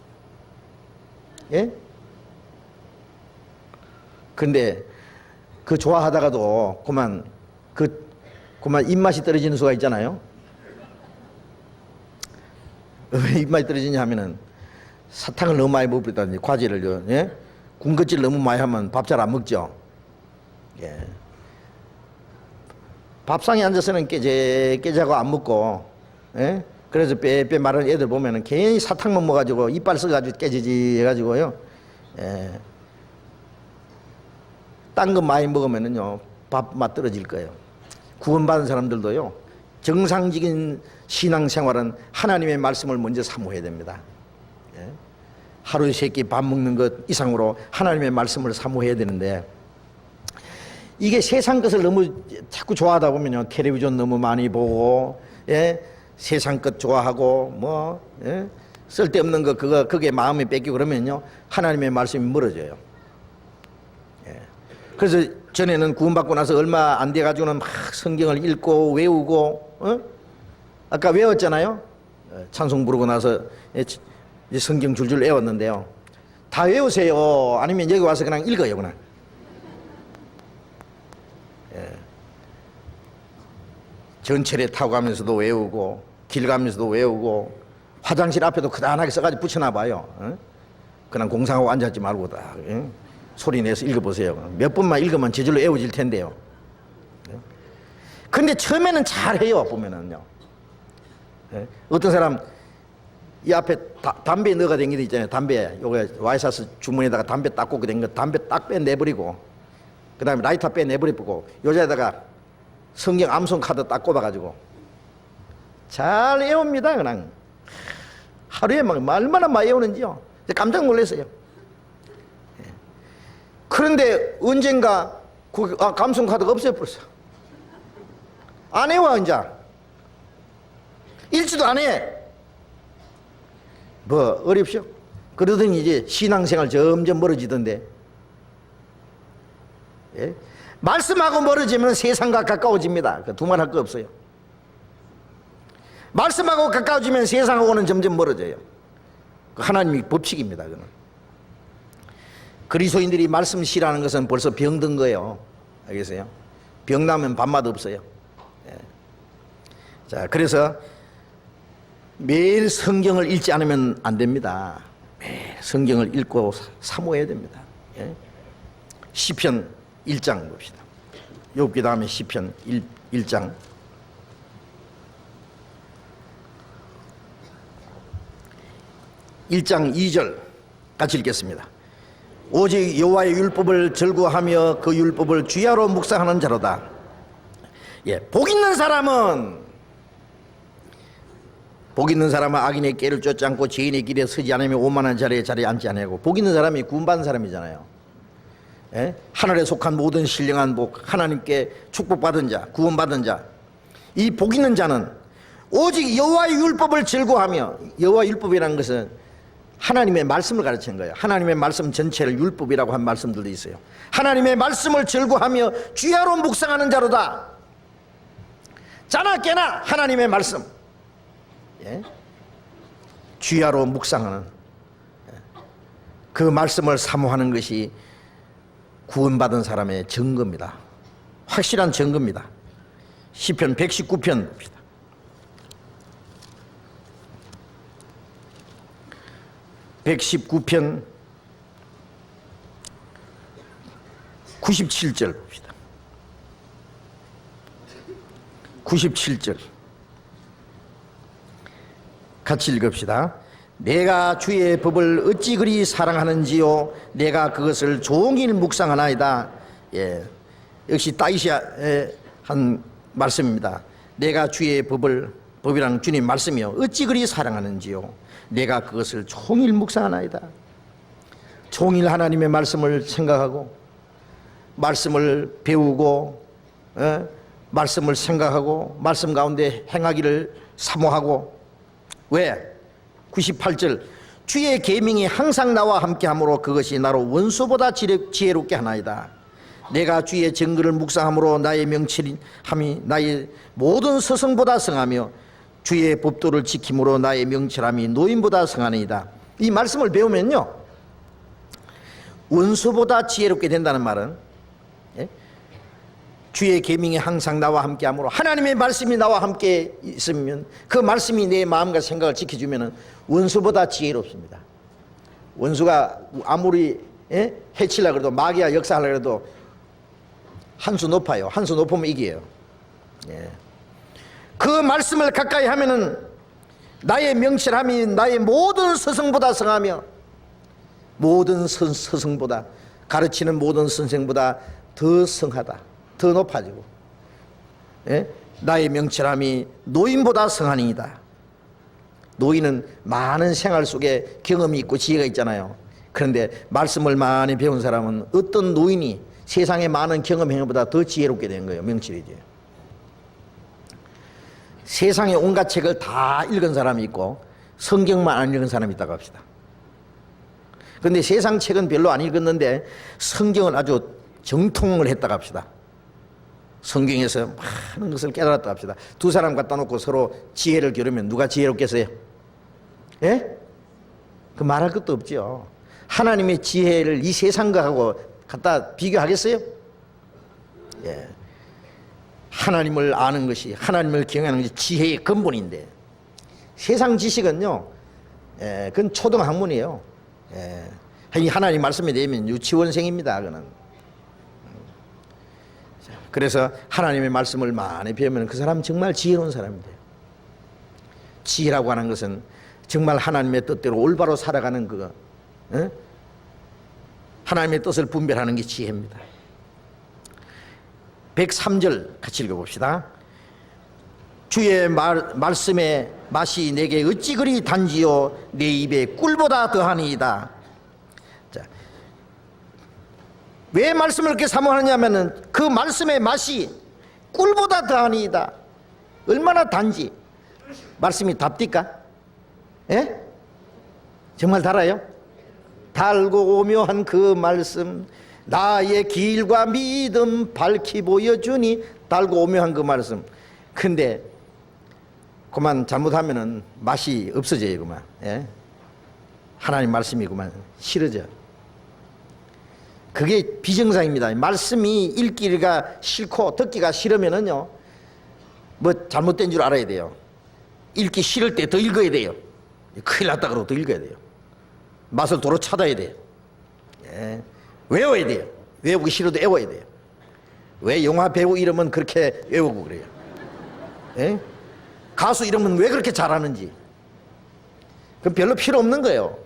근데 그 좋아하다가도 그만 입맛이 떨어지는 수가 있잖아요. 왜 입맛이 떨어지냐 하면은 사탕을 너무 많이 먹었다든지 과제를요, 군것질 너무 많이 하면 밥 잘 안 먹죠. 밥상에 앉아서는 깨자고 안 먹고, 그래서 빼빼 마른 애들 보면은 괜히 사탕만 먹어가지고 이빨 써가지고 깨지지 해가지고요, 딴 거 많이 먹으면은요 밥 맛 떨어질 거예요. 구원받은 사람들도요, 정상적인 신앙생활은 하나님의 말씀을 먼저 사모해야 됩니다. 하루에 3끼 밥 먹는 것 이상으로 하나님의 말씀을 사모해야 되는데, 이게 세상 것을 너무 자꾸 좋아하다 보면요, 텔레비전 너무 많이 보고, 세상 것 좋아하고, 쓸데없는 거, 그게 마음이 뺏기고 그러면요, 하나님의 말씀이 멀어져요. 그래서 전에는 구원받고 나서 얼마 안 돼가지고는 막 성경을 읽고 외우고, 아까 외웠잖아요. 찬송 부르고 나서 이제 성경 줄줄 외웠는데요. 다 외우세요. 아니면 여기 와서 그냥 읽어요, 그냥. 전철에 타고 가면서도 외우고, 길 가면서도 외우고, 화장실 앞에도 크다하게 써가지고 붙여놔봐요. 그냥 공상하고 앉았지 말고 다 소리 내서 읽어보세요. 몇 번만 읽으면 저절로 외워질 텐데요. 근데 처음에는 잘해요, 보면은요. 어떤 사람 이 앞에 담배 넣어가 댕기는 데 있잖아요. 담배, 요거 와이셔츠 주머니에다가 담배 딱 꽂고 댕겨, 담배 딱 빼내버리고, 그 다음에 라이터 빼내버리고, 요자에다가 성경 암송 카드 딱 꼽아가지고 잘 외웁니다. 그냥 하루에 막 얼마나 많이 외우는지요. 깜짝 놀랐어요. 그런데 언젠가 감송 카드가 없어졌어. 안 해와 이제 읽지도 안 해. 뭐 어렵쇼? 그러더니 이제 신앙생활 점점 멀어지던데. 예? 말씀하고 멀어지면 세상과 가까워집니다. 그 두말 할 거 없어요. 말씀하고 가까워지면 세상하고는 점점 멀어져요. 하나님의 법칙입니다. 그는. 그리스도인들이 말씀 싫어하는 것은 벌써 병든 거예요. 알겠어요? 병나면 밥맛 없어요. 예. 자, 그래서 매일 성경을 읽지 않으면 안 됩니다. 매일 성경을 읽고 사모해야 됩니다. 예? 시편 1장 봅시다. 욥기 다음에 시편 1장. (1장) 2절 같이 읽겠습니다. 오직 여호와의 율법을 즐거워하며 그 율법을 주야로 묵상하는 자로다. 예, 복 있는 사람은 악인의 꾀를 쫓지 않고 죄인의 길에 서지 않으며 오만한 자리에 앉지 아니하고. 복 있는 사람이 구원받은 사람이잖아요. 예? 하늘에 속한 모든 신령한 복, 하나님께 축복받은 자, 구원받은 자. 이 복 있는 자는 오직 여호와의 율법을 즐거워하며, 여호와 율법이라는 것은 하나님의 말씀을 가르치는 거예요. 하나님의 말씀 전체를 율법이라고 한 말씀들도 있어요. 하나님의 말씀을 즐거워하며 주야로 묵상하는 자로다. 자나 깨나 하나님의 말씀, 예? 주야로 묵상하는, 그 말씀을 사모하는 것이 구원받은 사람의 증거입니다. 확실한 증거입니다. 시편 119편 봅시다. 119편 97절 봅시다. 97절 같이 읽읍시다. 내가 주의 법을 어찌 그리 사랑하는지요, 내가 그것을 종일 묵상하나이다. 예, 역시 다윗이 한 말씀입니다. 내가 주의 법이란 주님 말씀이요, 어찌 그리 사랑하는지요, 내가 그것을 종일 묵상하나이다. 종일 하나님의 말씀을 생각하고, 말씀을 배우고, 말씀을 생각하고, 말씀 가운데 행하기를 사모하고. 왜? 98절 주의 계명이 항상 나와 함께하므로 그것이 나로 원수보다 지혜롭게 하나이다. 내가 주의 증거를 묵상함으로 나의 명철함이 나의 모든 서성보다 성하며 주의 법도를 지킴으로 나의 명철함이 노인보다 성하니이다. 이 말씀을 배우면요, 원수보다 지혜롭게 된다는 말은, 예? 주의 계명이 항상 나와 함께하므로, 하나님의 말씀이 나와 함께 있으면, 그 말씀이 내 마음과 생각을 지켜주면 원수보다 지혜롭습니다. 원수가 아무리 해치려고 해도, 마귀가 역사하려고 해도 한 수 높아요. 한 수 높으면 이겨요. 예. 그 말씀을 가까이 하면은 나의 명철함이 나의 모든 스승보다 성하며, 모든 스승보다, 가르치는 모든 선생보다 더 성하다, 더 높아지고, 예? 나의 명철함이 노인보다 성하니이다. 노인은 많은 생활 속에 경험이 있고 지혜가 있잖아요. 그런데 말씀을 많이 배운 사람은 어떤 노인이 세상의 많은 경험 행위보다 더 지혜롭게 되는 거예요. 명철이지. 세상의 온갖 책을 다 읽은 사람이 있고 성경만 안 읽은 사람이 있다고 합시다. 그런데 세상 책은 별로 안 읽었는데 성경을 아주 정통을 했다고 합시다. 성경에서 많은 것을 깨달았다고 합시다. 두 사람 갖다 놓고 서로 지혜를 겨루면 누가 지혜롭겠어요? 예? 그 말할 것도 없죠. 하나님의 지혜를 이 세상과 하고 갖다 비교하겠어요? 예. 하나님을 아는 것이, 하나님을 경외하는 것이 지혜의 근본인데, 세상 지식은요, 그건 초등학문이에요. 이 하나님 말씀에 대하면 유치원생입니다. 그는. 그래서 하나님의 말씀을 많이 배우면 그 사람은 정말 지혜로운 사람이 돼요. 지혜라고 하는 것은 정말 하나님의 뜻대로 올바로 살아가는 그거, 하나님의 뜻을 분별하는 게 지혜입니다. 103절 같이 읽어봅시다. 주의 말씀의 맛이 내게 어찌 그리 단지요 내 입에 꿀보다 더하니이다. 자, 왜 말씀을 그렇게 사모하느냐면은 그 말씀의 맛이 꿀보다 더하니이다. 얼마나 단지. 말씀이 답디까? 예? 정말 달아요? 달고 오묘한 그 말씀, 나의 길과 믿음 밝히 보여주니. 달고 오묘한 그 말씀. 근데 그만 잘못하면은 맛이 없어져요. 그만. 예? 하나님 말씀이 그만 싫어져. 그게 비정상입니다. 말씀이 읽기가 싫고 듣기가 싫으면은요, 뭐 잘못된 줄 알아야 돼요. 읽기 싫을 때 더 읽어야 돼요. 큰일 났다 그러고 더 읽어야 돼요. 맛을 도로 찾아야 돼요. 예. 외워야 돼요. 외우기 싫어도 외워야 돼요. 왜 영화 배우 이름은 그렇게 외우고 그래요? 예? 가수 이름은 왜 그렇게 잘하는지. 그건 별로 필요 없는 거예요.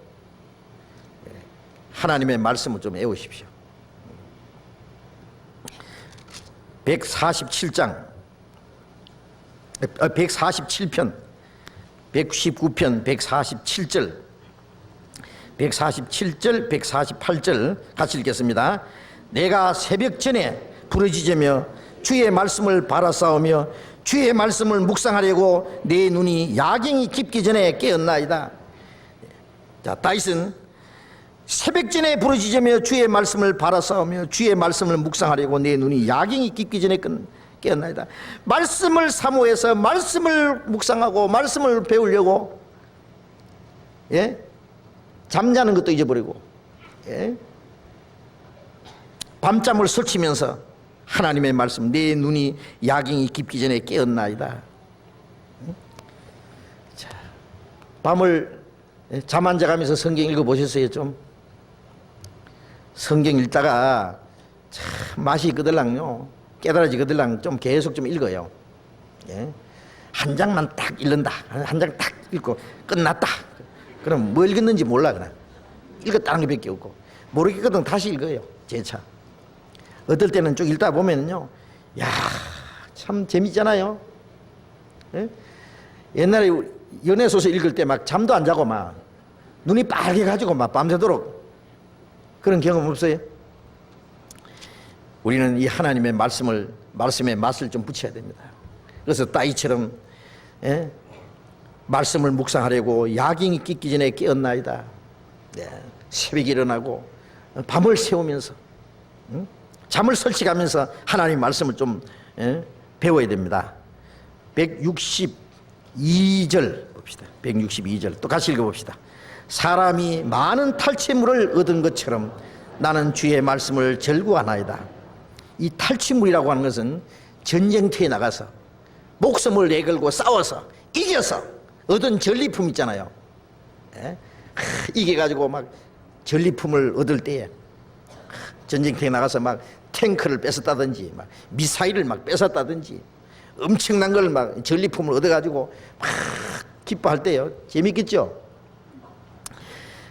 하나님의 말씀을 좀 외우십시오. 147장 147편 119편 147절 147절 148절 같이 읽겠습니다. 내가 새벽 전에 부르짖으며 주의 말씀을 바라싸우며 주의 말씀을 묵상하려고 내 눈이 야경이 깊기 전에 깨었나이다. 자, 다윗은 새벽 전에 부르짖으며 주의 말씀을 바라싸우며 주의 말씀을 묵상하려고 내 눈이 야경이 깊기 전에 깨었나이다. 말씀을 사모해서 말씀을 묵상하고 말씀을 배우려고, 예? 잠자는 것도 잊어버리고, 예? 밤잠을 설치면서 하나님의 말씀, 내 눈이 야경이 깊기 전에 깨었나이다. 자, 밤을 잠 안 자가면서 성경 읽어보셨어요? 좀 성경 읽다가 참 맛이 있거들랑요, 깨달아지거들랑 좀 계속 좀 읽어요. 예? 한 장만 딱 읽는다. 한 장 딱 읽고 끝났다. 그럼 뭐 읽었는지 몰라. 그냥 읽었다는 게 밖에 없고, 모르겠거든 다시 읽어요. 재차. 어떨 때는 쭉 읽다 보면은요, 야, 참 재밌잖아요. 예? 옛날에 연애소설 읽을 때 막 잠도 안 자고 막 눈이 빨개가지고 막 밤새도록 그런 경험 없어요? 우리는 이 하나님의 말씀의 맛을 좀 붙여야 됩니다. 그래서 다윗처럼, 예? 말씀을 묵상하려고 야경이 끼기 전에 깨었나이다. 네. 새벽에 일어나고 밤을 새우면서, 응? 잠을 설치가면서 하나님 말씀을 좀, 예? 배워야 됩니다. 162절 봅시다. 162절 또 같이 읽어봅시다. 사람이 많은 탈취물을 얻은 것처럼 나는 주의 말씀을 절구하나이다. 이 탈취물이라고 하는 것은 전쟁터에 나가서 목숨을 내걸고 싸워서 이겨서 얻은 전리품 있잖아요. 예? 이겨가지고 막 전리품을 얻을 때에 전쟁터에 나가서 막 탱크를 뺏었다든지 막 미사일을 막 뺏었다든지 엄청난 걸 막 전리품을 얻어가지고 막 기뻐할 때요. 재밌겠죠?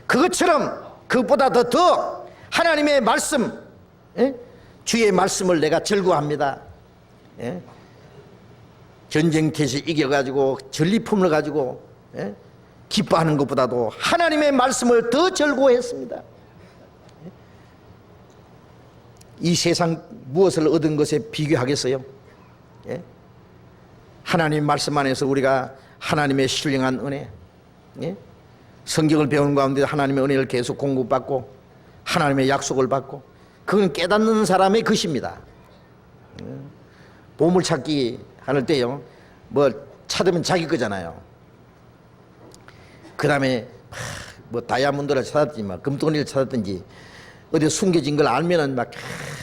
그것처럼 그것보다 더 하나님의 말씀, 예? 주의 말씀을 내가 절구합니다. 예? 전쟁터에서 이겨가지고 전리품을 가지고, 예? 기뻐하는 것보다도 하나님의 말씀을 더 절구했습니다. 이 세상 무엇을 얻은 것에 비교하겠어요? 예? 하나님 말씀 안에서 우리가 하나님의 신령한 은혜, 예? 성경을 배우는 가운데 하나님의 은혜를 계속 공급받고 하나님의 약속을 받고, 그건 깨닫는 사람의 것입니다. 보물찾기 할 때요, 뭐 찾으면 자기 거잖아요. 그 다음에 뭐 다이아몬드를 찾았든지 막 금덩어리를 찾았든지 어디 숨겨진 걸 알면은 막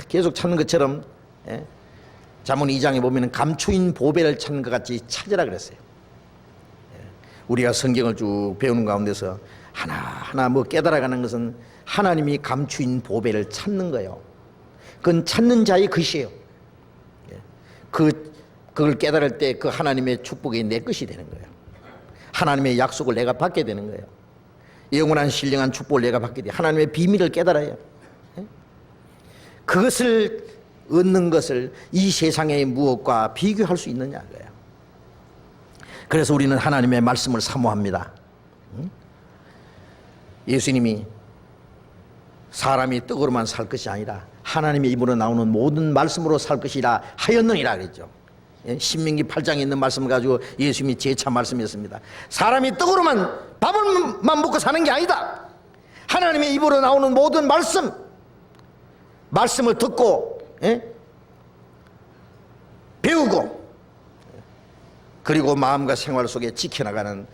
계속 찾는 것처럼, 예? 잠언 2장에 보면은 감추인 보배를 찾는 것 같이 찾으라 그랬어요. 예? 우리가 성경을 쭉 배우는 가운데서 하나하나 뭐 깨달아가는 것은 하나님이 감추인 보배를 찾는 거예요. 그건 찾는 자의 것이에요. 예? 그걸 깨달을 때 그 하나님의 축복이 내 것이 되는 거예요. 하나님의 약속을 내가 받게 되는 거예요. 영원한 신령한 축복을 내가 받게 돼요. 하나님의 비밀을 깨달아요. 예? 그것을 얻는 것을 이 세상의 무엇과 비교할 수 있느냐는 거예요. 그래서 우리는 하나님의 말씀을 사모합니다. 예수님이 사람이 떡으로만 살 것이 아니라 하나님의 입으로 나오는 모든 말씀으로 살 것이라 하였느니라 그랬죠. 신명기 8장에 있는 말씀을 가지고 예수님이 재차 말씀했습니다. 사람이 떡으로만 밥을만 먹고 사는 게 아니다. 하나님의 입으로 나오는 모든 말씀을 듣고 배우고 그리고 마음과 생활 속에 지켜나가는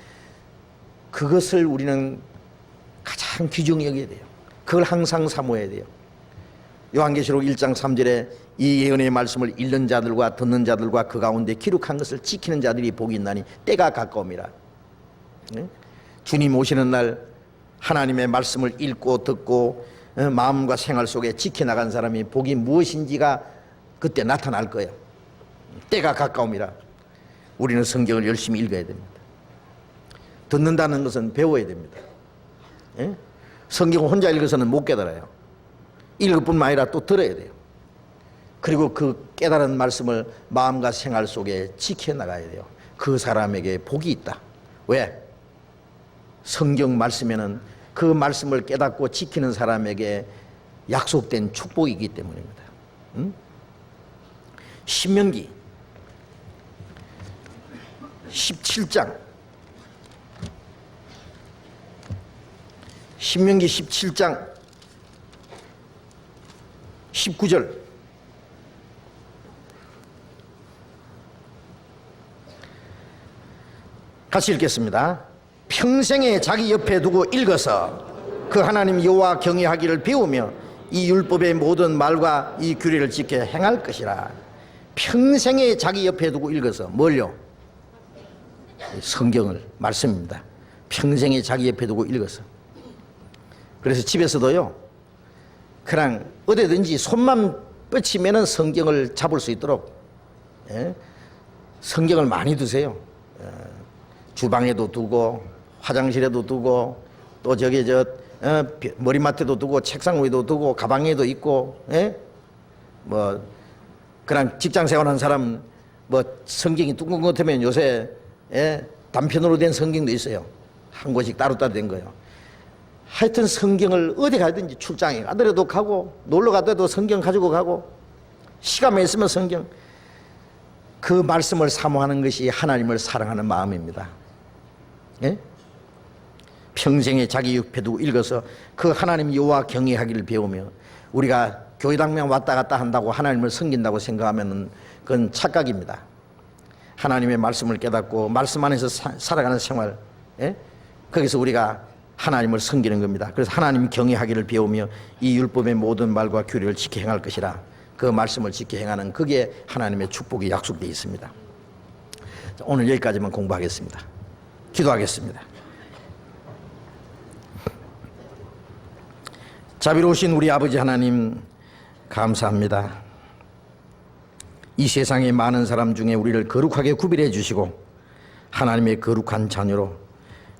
그것을 우리는 가장 귀중히 여겨야 돼요. 그걸 항상 사모해야 돼요. 요한계시록 1장 3절에 이 예언의 말씀을 읽는 자들과 듣는 자들과 그 가운데 기록한 것을 지키는 자들이 복이 있나니 때가 가까움이라. 주님 오시는 날 하나님의 말씀을 읽고 듣고 마음과 생활 속에 지켜나간 사람이 복이 무엇인지가 그때 나타날 거예요. 때가 가까움이라. 우리는 성경을 열심히 읽어야 됩니다. 듣는다는 것은 배워야 됩니다. 성경을 혼자 읽어서는 못 깨달아요. 읽을 뿐만 아니라 또 들어야 돼요. 그리고 그 깨달은 말씀을 마음과 생활 속에 지켜나가야 돼요. 그 사람에게 복이 있다. 왜? 성경 말씀에는 그 말씀을 깨닫고 지키는 사람에게 약속된 축복이기 때문입니다. 신명기 17장 19절 같이 읽겠습니다. 평생에 자기 옆에 두고 읽어서 그 하나님 여호와 경외하기를 배우며 이 율법의 모든 말과 이 규례를 지켜 행할 것이라. 평생에 자기 옆에 두고 읽어서 뭘요? 성경을, 말씀입니다. 평생에 자기 옆에 두고 읽어서. 그래서 집에서도요, 그냥 어디든지 손만 뻗치면은 성경을 잡을 수 있도록 성경을 많이 두세요. 주방에도 두고 화장실에도 두고 또 저기 머리맡에도 두고 책상 위에도 두고 가방에도 있고 뭐 그냥 직장 생활하는 사람 뭐 성경이 둥근 것 같으면 요새 단편으로 된 성경도 있어요. 한 권씩 따로따로 된 거예요. 하여튼 성경을 어디 가든지 출장에 가더라도 가고 놀러 가더라도 성경 가지고 가고 시간만 있으면 성경, 그 말씀을 사모하는 것이 하나님을 사랑하는 마음입니다. 평생에 자기 옆에 두고 읽어서 그 하나님 여호와 경외하기를 배우며, 우리가 교회당면 왔다 갔다 한다고 하나님을 섬긴다고 생각하면 그건 착각입니다. 하나님의 말씀을 깨닫고 말씀 안에서 살아가는 생활, 거기서 우리가 하나님을 섬기는 겁니다. 그래서 하나님 경외하기를 배우며 이 율법의 모든 말과 규례를 지켜 행할 것이라. 그 말씀을 지켜 행하는 그게 하나님의 축복이 약속되어 있습니다. 오늘 여기까지만 공부하겠습니다. 기도하겠습니다. 자비로우신 우리 아버지 하나님, 감사합니다. 이 세상의 많은 사람 중에 우리를 거룩하게 구별해 주시고 하나님의 거룩한 자녀로,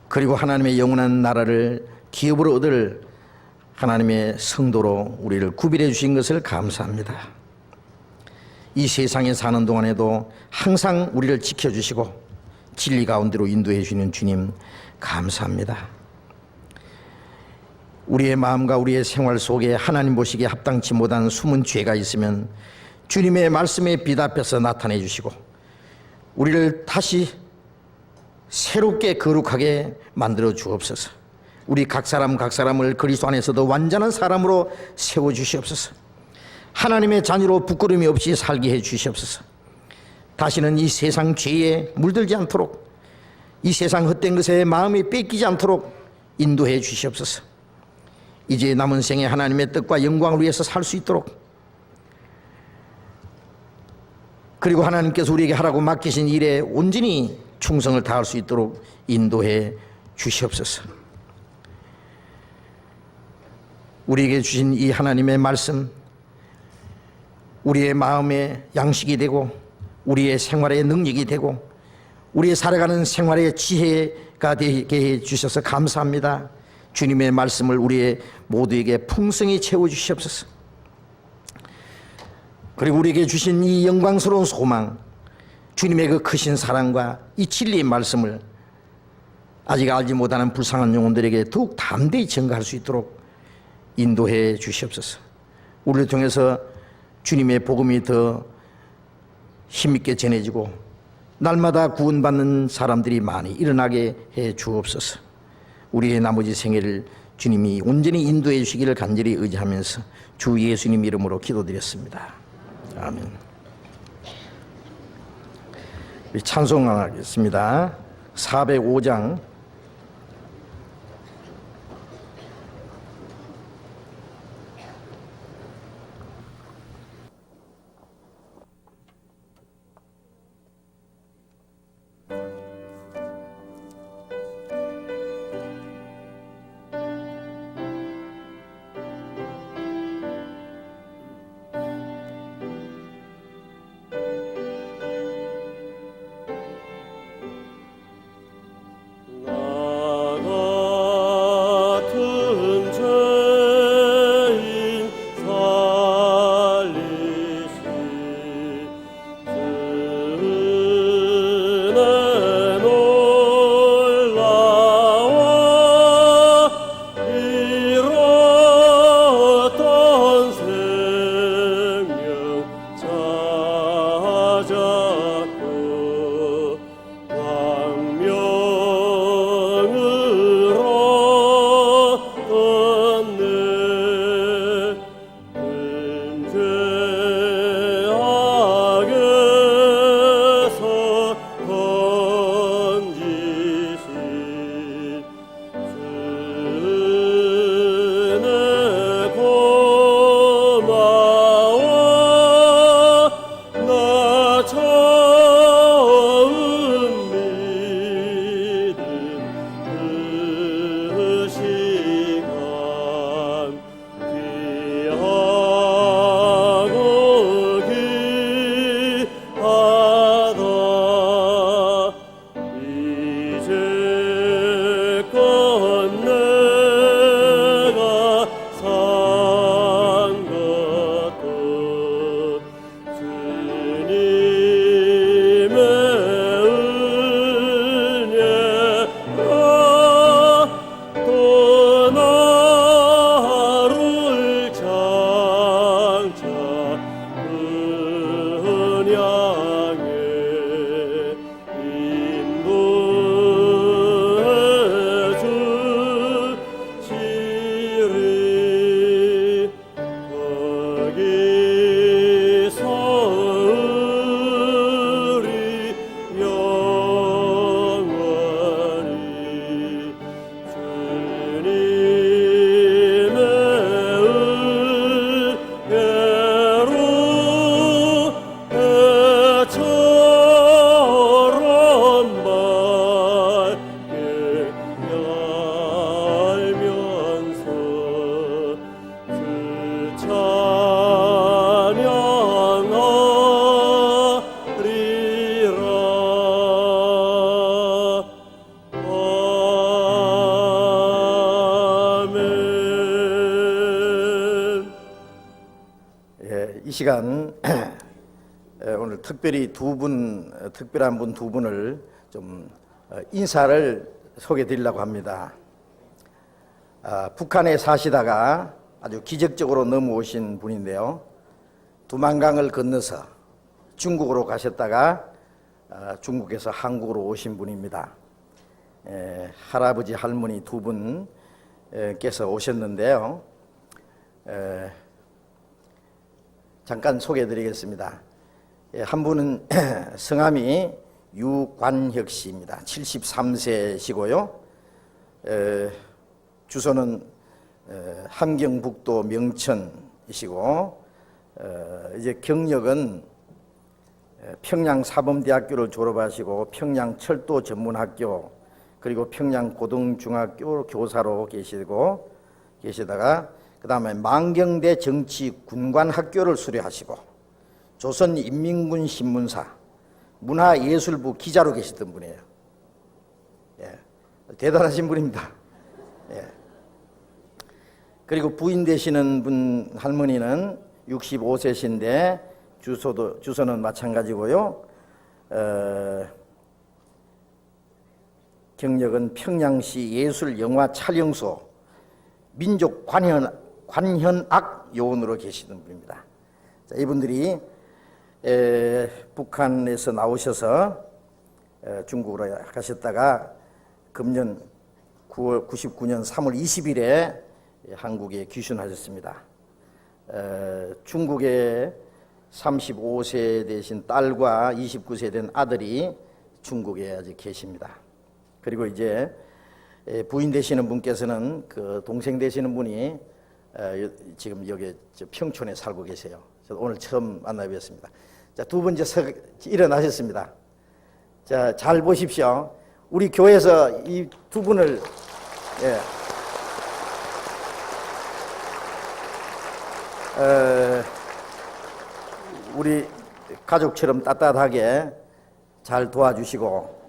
그리고 하나님의 영원한 나라를 기업으로 얻을 하나님의 성도로 우리를 구별해 주신 것을 감사합니다. 이 세상에 사는 동안에도 항상 우리를 지켜주시고 진리 가운데로 인도해 주시는 주님, 감사합니다. 우리의 마음과 우리의 생활 속에 하나님 보시기에 합당치 못한 숨은 죄가 있으면 주님의 말씀에 비답해서 나타내 주시고 우리를 다시 새롭게 거룩하게 만들어 주옵소서. 우리 각 사람을 그리스도 안에서도 완전한 사람으로 세워 주시옵소서. 하나님의 자녀로 부끄러움이 없이 살게 해 주시옵소서. 다시는 이 세상 죄에 물들지 않도록, 이 세상 헛된 것에 마음이 뺏기지 않도록 인도해 주시옵소서. 이제 남은 생에 하나님의 뜻과 영광을 위해서 살 수 있도록, 그리고 하나님께서 우리에게 하라고 맡기신 일에 온전히 충성을 다할 수 있도록 인도해 주시옵소서. 우리에게 주신 이 하나님의 말씀, 우리의 마음의 양식이 되고 우리의 생활의 능력이 되고 우리의 살아가는 생활의 지혜가 되게 해 주셔서 감사합니다. 주님의 말씀을 우리의 모두에게 풍성히 채워 주시옵소서. 그리고 우리에게 주신 이 영광스러운 소망, 주님의 그 크신 사랑과 이 진리의 말씀을 아직 알지 못하는 불쌍한 영혼들에게 더욱 담대히 전가할 수 있도록 인도해 주시옵소서. 우리를 통해서 주님의 복음이 더 힘있게 전해지고 날마다 구원받는 사람들이 많이 일어나게 해 주옵소서. 우리의 나머지 생애를 주님이 온전히 인도해 주시기를 간절히 의지하면서 주 예수님 이름으로 기도드렸습니다. 아멘. 우리 찬송하겠습니다. 405장 이 시간 오늘 특별히 특별한 분 두 분을 좀 인사를 소개해 드리려고 합니다. 북한에 사시다가 아주 기적적으로 넘어오신 분인데요. 두만강을 건너서 중국으로 가셨다가 중국에서 한국으로 오신 분입니다. 할아버지 할머니 두 분께서 오셨는데요. 잠깐 소개해 드리겠습니다. 한 분은 성함이 유관혁 씨입니다. 73세시고요. 주소는 함경북도 명천이시고 이제 경력은 평양사범대학교를 졸업하시고 평양철도전문학교 그리고 평양고등중학교 교사로 계시다가 그 다음에 만경대 정치군관학교를 수료하시고 조선인민군신문사 문화예술부 기자로 계시던 분이에요. 대단하신 분입니다. 그리고 부인 되시는 분 할머니는 65세신데 주소는 마찬가지고요. 경력은 평양시 예술영화촬영소 민족관현악 요원으로 계시는 분입니다. 자, 이분들이 북한에서 나오셔서 중국으로 가셨다가 금년 99년 3월 20일에 한국에 귀순하셨습니다. 중국에 35세 되신 딸과 29세 된 아들이 중국에 아직 계십니다. 그리고 이제 부인 되시는 분께서는 그 동생 되시는 분이 지금 여기 평촌에 살고 계세요. 오늘 처음 만나뵙습니다. 자, 두 번째 일어나셨습니다. 자, 잘 보십시오. 우리 교회에서 이 두 분을 우리 가족처럼 따뜻하게 잘 도와주시고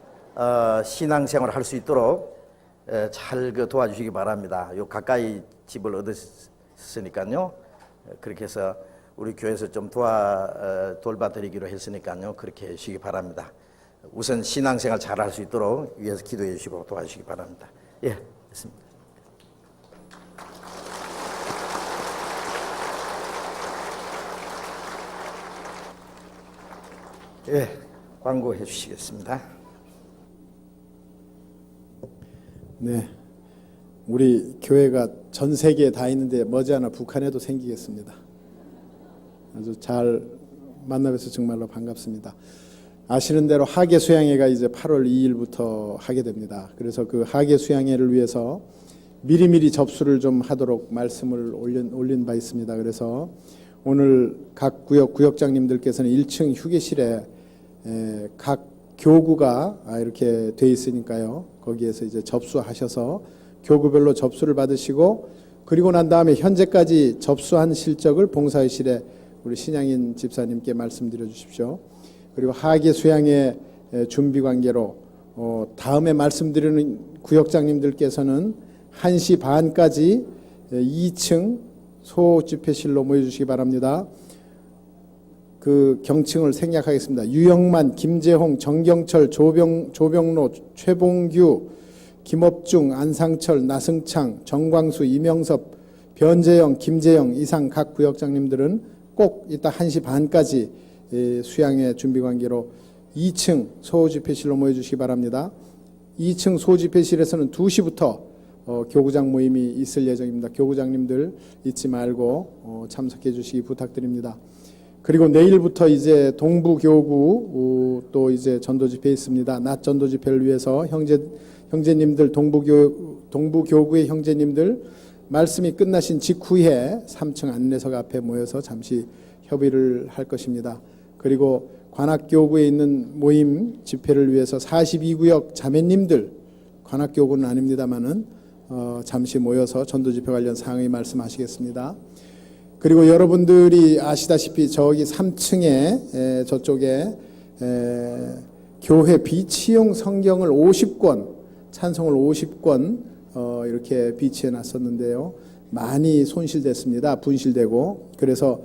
신앙생활을 할 수 있도록 잘 도와주시기 바랍니다. 요 가까이 집을 얻었으니까요. 그렇게 해서 우리 교회에서 좀 돌봐드리기로 했으니까요. 그렇게 해주시기 바랍니다. 우선 신앙생활 잘 할 수 있도록 위해서 기도해 주시고 도와주시기 바랍니다. 예, 됐습니다. 예, 광고해 주시겠습니다. 네, 우리 교회가 전 세계에 다 있는데 머지않아 북한에도 생기겠습니다. 아주 잘 만나뵈서 정말로 반갑습니다. 아시는 대로 하계 수양회가 이제 8월 2일부터 하게 됩니다. 그래서 그 하계 수양회를 위해서 미리미리 접수를 좀 하도록 말씀을 올린 바 있습니다. 그래서 오늘 각 구역장님들께서는 1층 휴게실에 각 교구가 이렇게 돼 있으니까요. 거기에서 이제 접수하셔서 교구별로 접수를 받으시고, 그리고 난 다음에 현재까지 접수한 실적을 봉사의실에 우리 신양인 집사님께 말씀드려 주십시오. 그리고 하계 수양의 준비 관계로 다음에 말씀드리는 구역장님들께서는 1시 반까지 2층 소집회실로 모여주시기 바랍니다. 그 경층을 생략하겠습니다. 유영만, 김재홍, 정경철, 조병로, 최봉규, 김업중, 안상철, 나승창, 정광수, 이명섭, 변재영, 김재영 이상 각 구역장님들은 꼭 이따 1시 반까지 수양회 준비관계로 2층 소집회실로 모여주시기 바랍니다. 2층 소집회실에서는 2시부터 교구장 모임이 있을 예정입니다. 교구장님들 잊지 말고 참석해 주시기 부탁드립니다. 그리고 내일부터 이제 동부교구 또 이제 전도집회 있습니다. 낮 전도집회를 위해서 형제님들 동부교구의 형제님들 말씀이 끝나신 직후에 3층 안내석 앞에 모여서 잠시 협의를 할 것입니다. 그리고 관악교구에 있는 모임 집회를 위해서 42구역 자매님들, 관악교구는 아닙니다만은 잠시 모여서 전도집회 관련 사항의 말씀하시겠습니다. 그리고 여러분들이 아시다시피 저기 3층에 저쪽에 교회 비치용 성경을 50권, 찬송을 50권 이렇게 비치해 놨었는데요. 많이 손실됐습니다. 분실되고. 그래서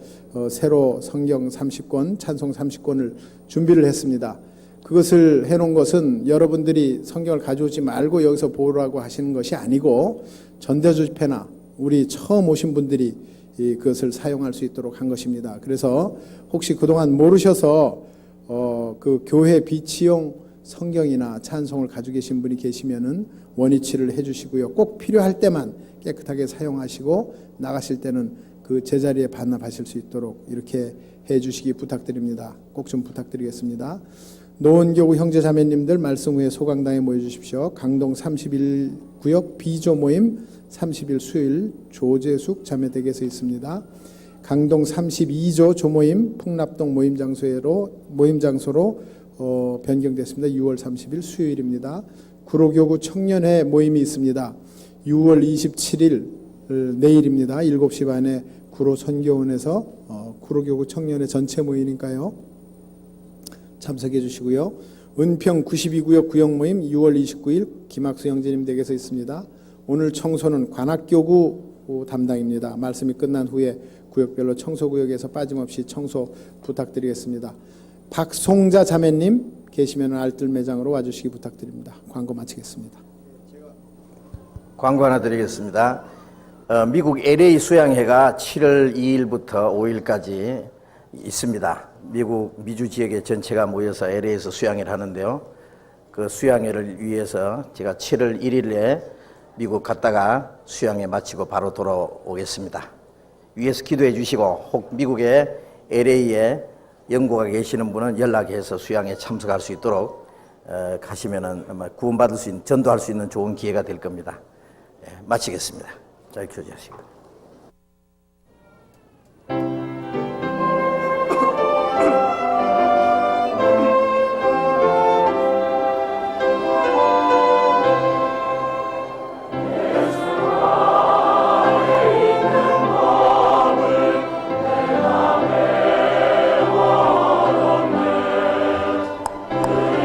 새로 성경 30권, 찬송 30권을 준비를 했습니다. 그것을 해놓은 것은 여러분들이 성경을 가져오지 말고 여기서 보라고 하시는 것이 아니고 전도집회나 우리 처음 오신 분들이 그것을 사용할 수 있도록 한 것입니다. 그래서 혹시 그동안 모르셔서 그 교회 비치용 성경이나 찬송을 가지고 계신 분이 계시면은 원위치를 해주시고요. 꼭 필요할 때만 깨끗하게 사용하시고 나가실 때는 그 제자리에 반납하실 수 있도록 이렇게 해주시기 부탁드립니다. 꼭 좀 부탁드리겠습니다. 노원교구 형제자매님들 말씀 후에 소강당에 모여주십시오. 강동 31구역 B조 모임 30일 수요일 조재숙 자매댁에서 있습니다. 강동 32조 조모임 풍납동 모임 장소로 변경됐습니다. 6월 30일 수요일입니다. 구로교구 청년회 모임이 있습니다. 6월 27일 내일입니다. 7시 반에 구로 선교원에서 구로교구 청년회 전체 모임이니까요. 참석해 주시고요. 은평 92구역 구역 모임 6월 29일 김학수 형제님 댁에서 있습니다. 오늘 청소는 관악교구 담당입니다. 말씀이 끝난 후에 구역별로 청소구역에서 빠짐없이 청소 부탁드리겠습니다. 박송자 자매님 계시면 알뜰 매장으로 와주시기 부탁드립니다. 광고 마치겠습니다. 광고 하나 드리겠습니다. 미국 LA 수양회가 7월 2일부터 5일까지 있습니다. 미국 미주 지역의 전체가 모여서 LA에서 수양회를 하는데요. 그 수양회를 위해서 제가 7월 1일에 미국 갔다가 수양회 마치고 바로 돌아오겠습니다. 위에서 기도해 주시고 혹 미국의 LA에 연고가 계시는 분은 연락해서 수양회 참석할 수 있도록 가시면은 아마 구원받을 수 있는, 전도할 수 있는 좋은 기회가 될 겁니다. 마치겠습니다. 자, 교제하시고.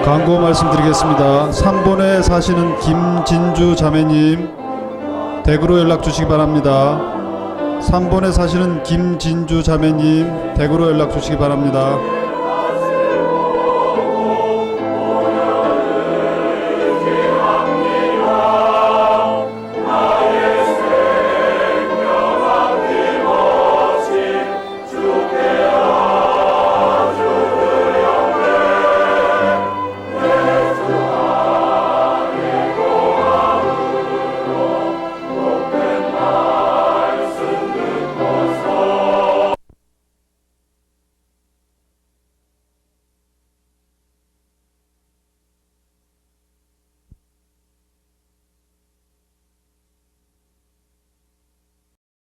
광고 말씀드리겠습니다. 3번에 사시는 김진주 자매님 댁으로 연락 주시기 바랍니다. 3번에 사시는 김진주 자매님 댁으로 연락 주시기 바랍니다.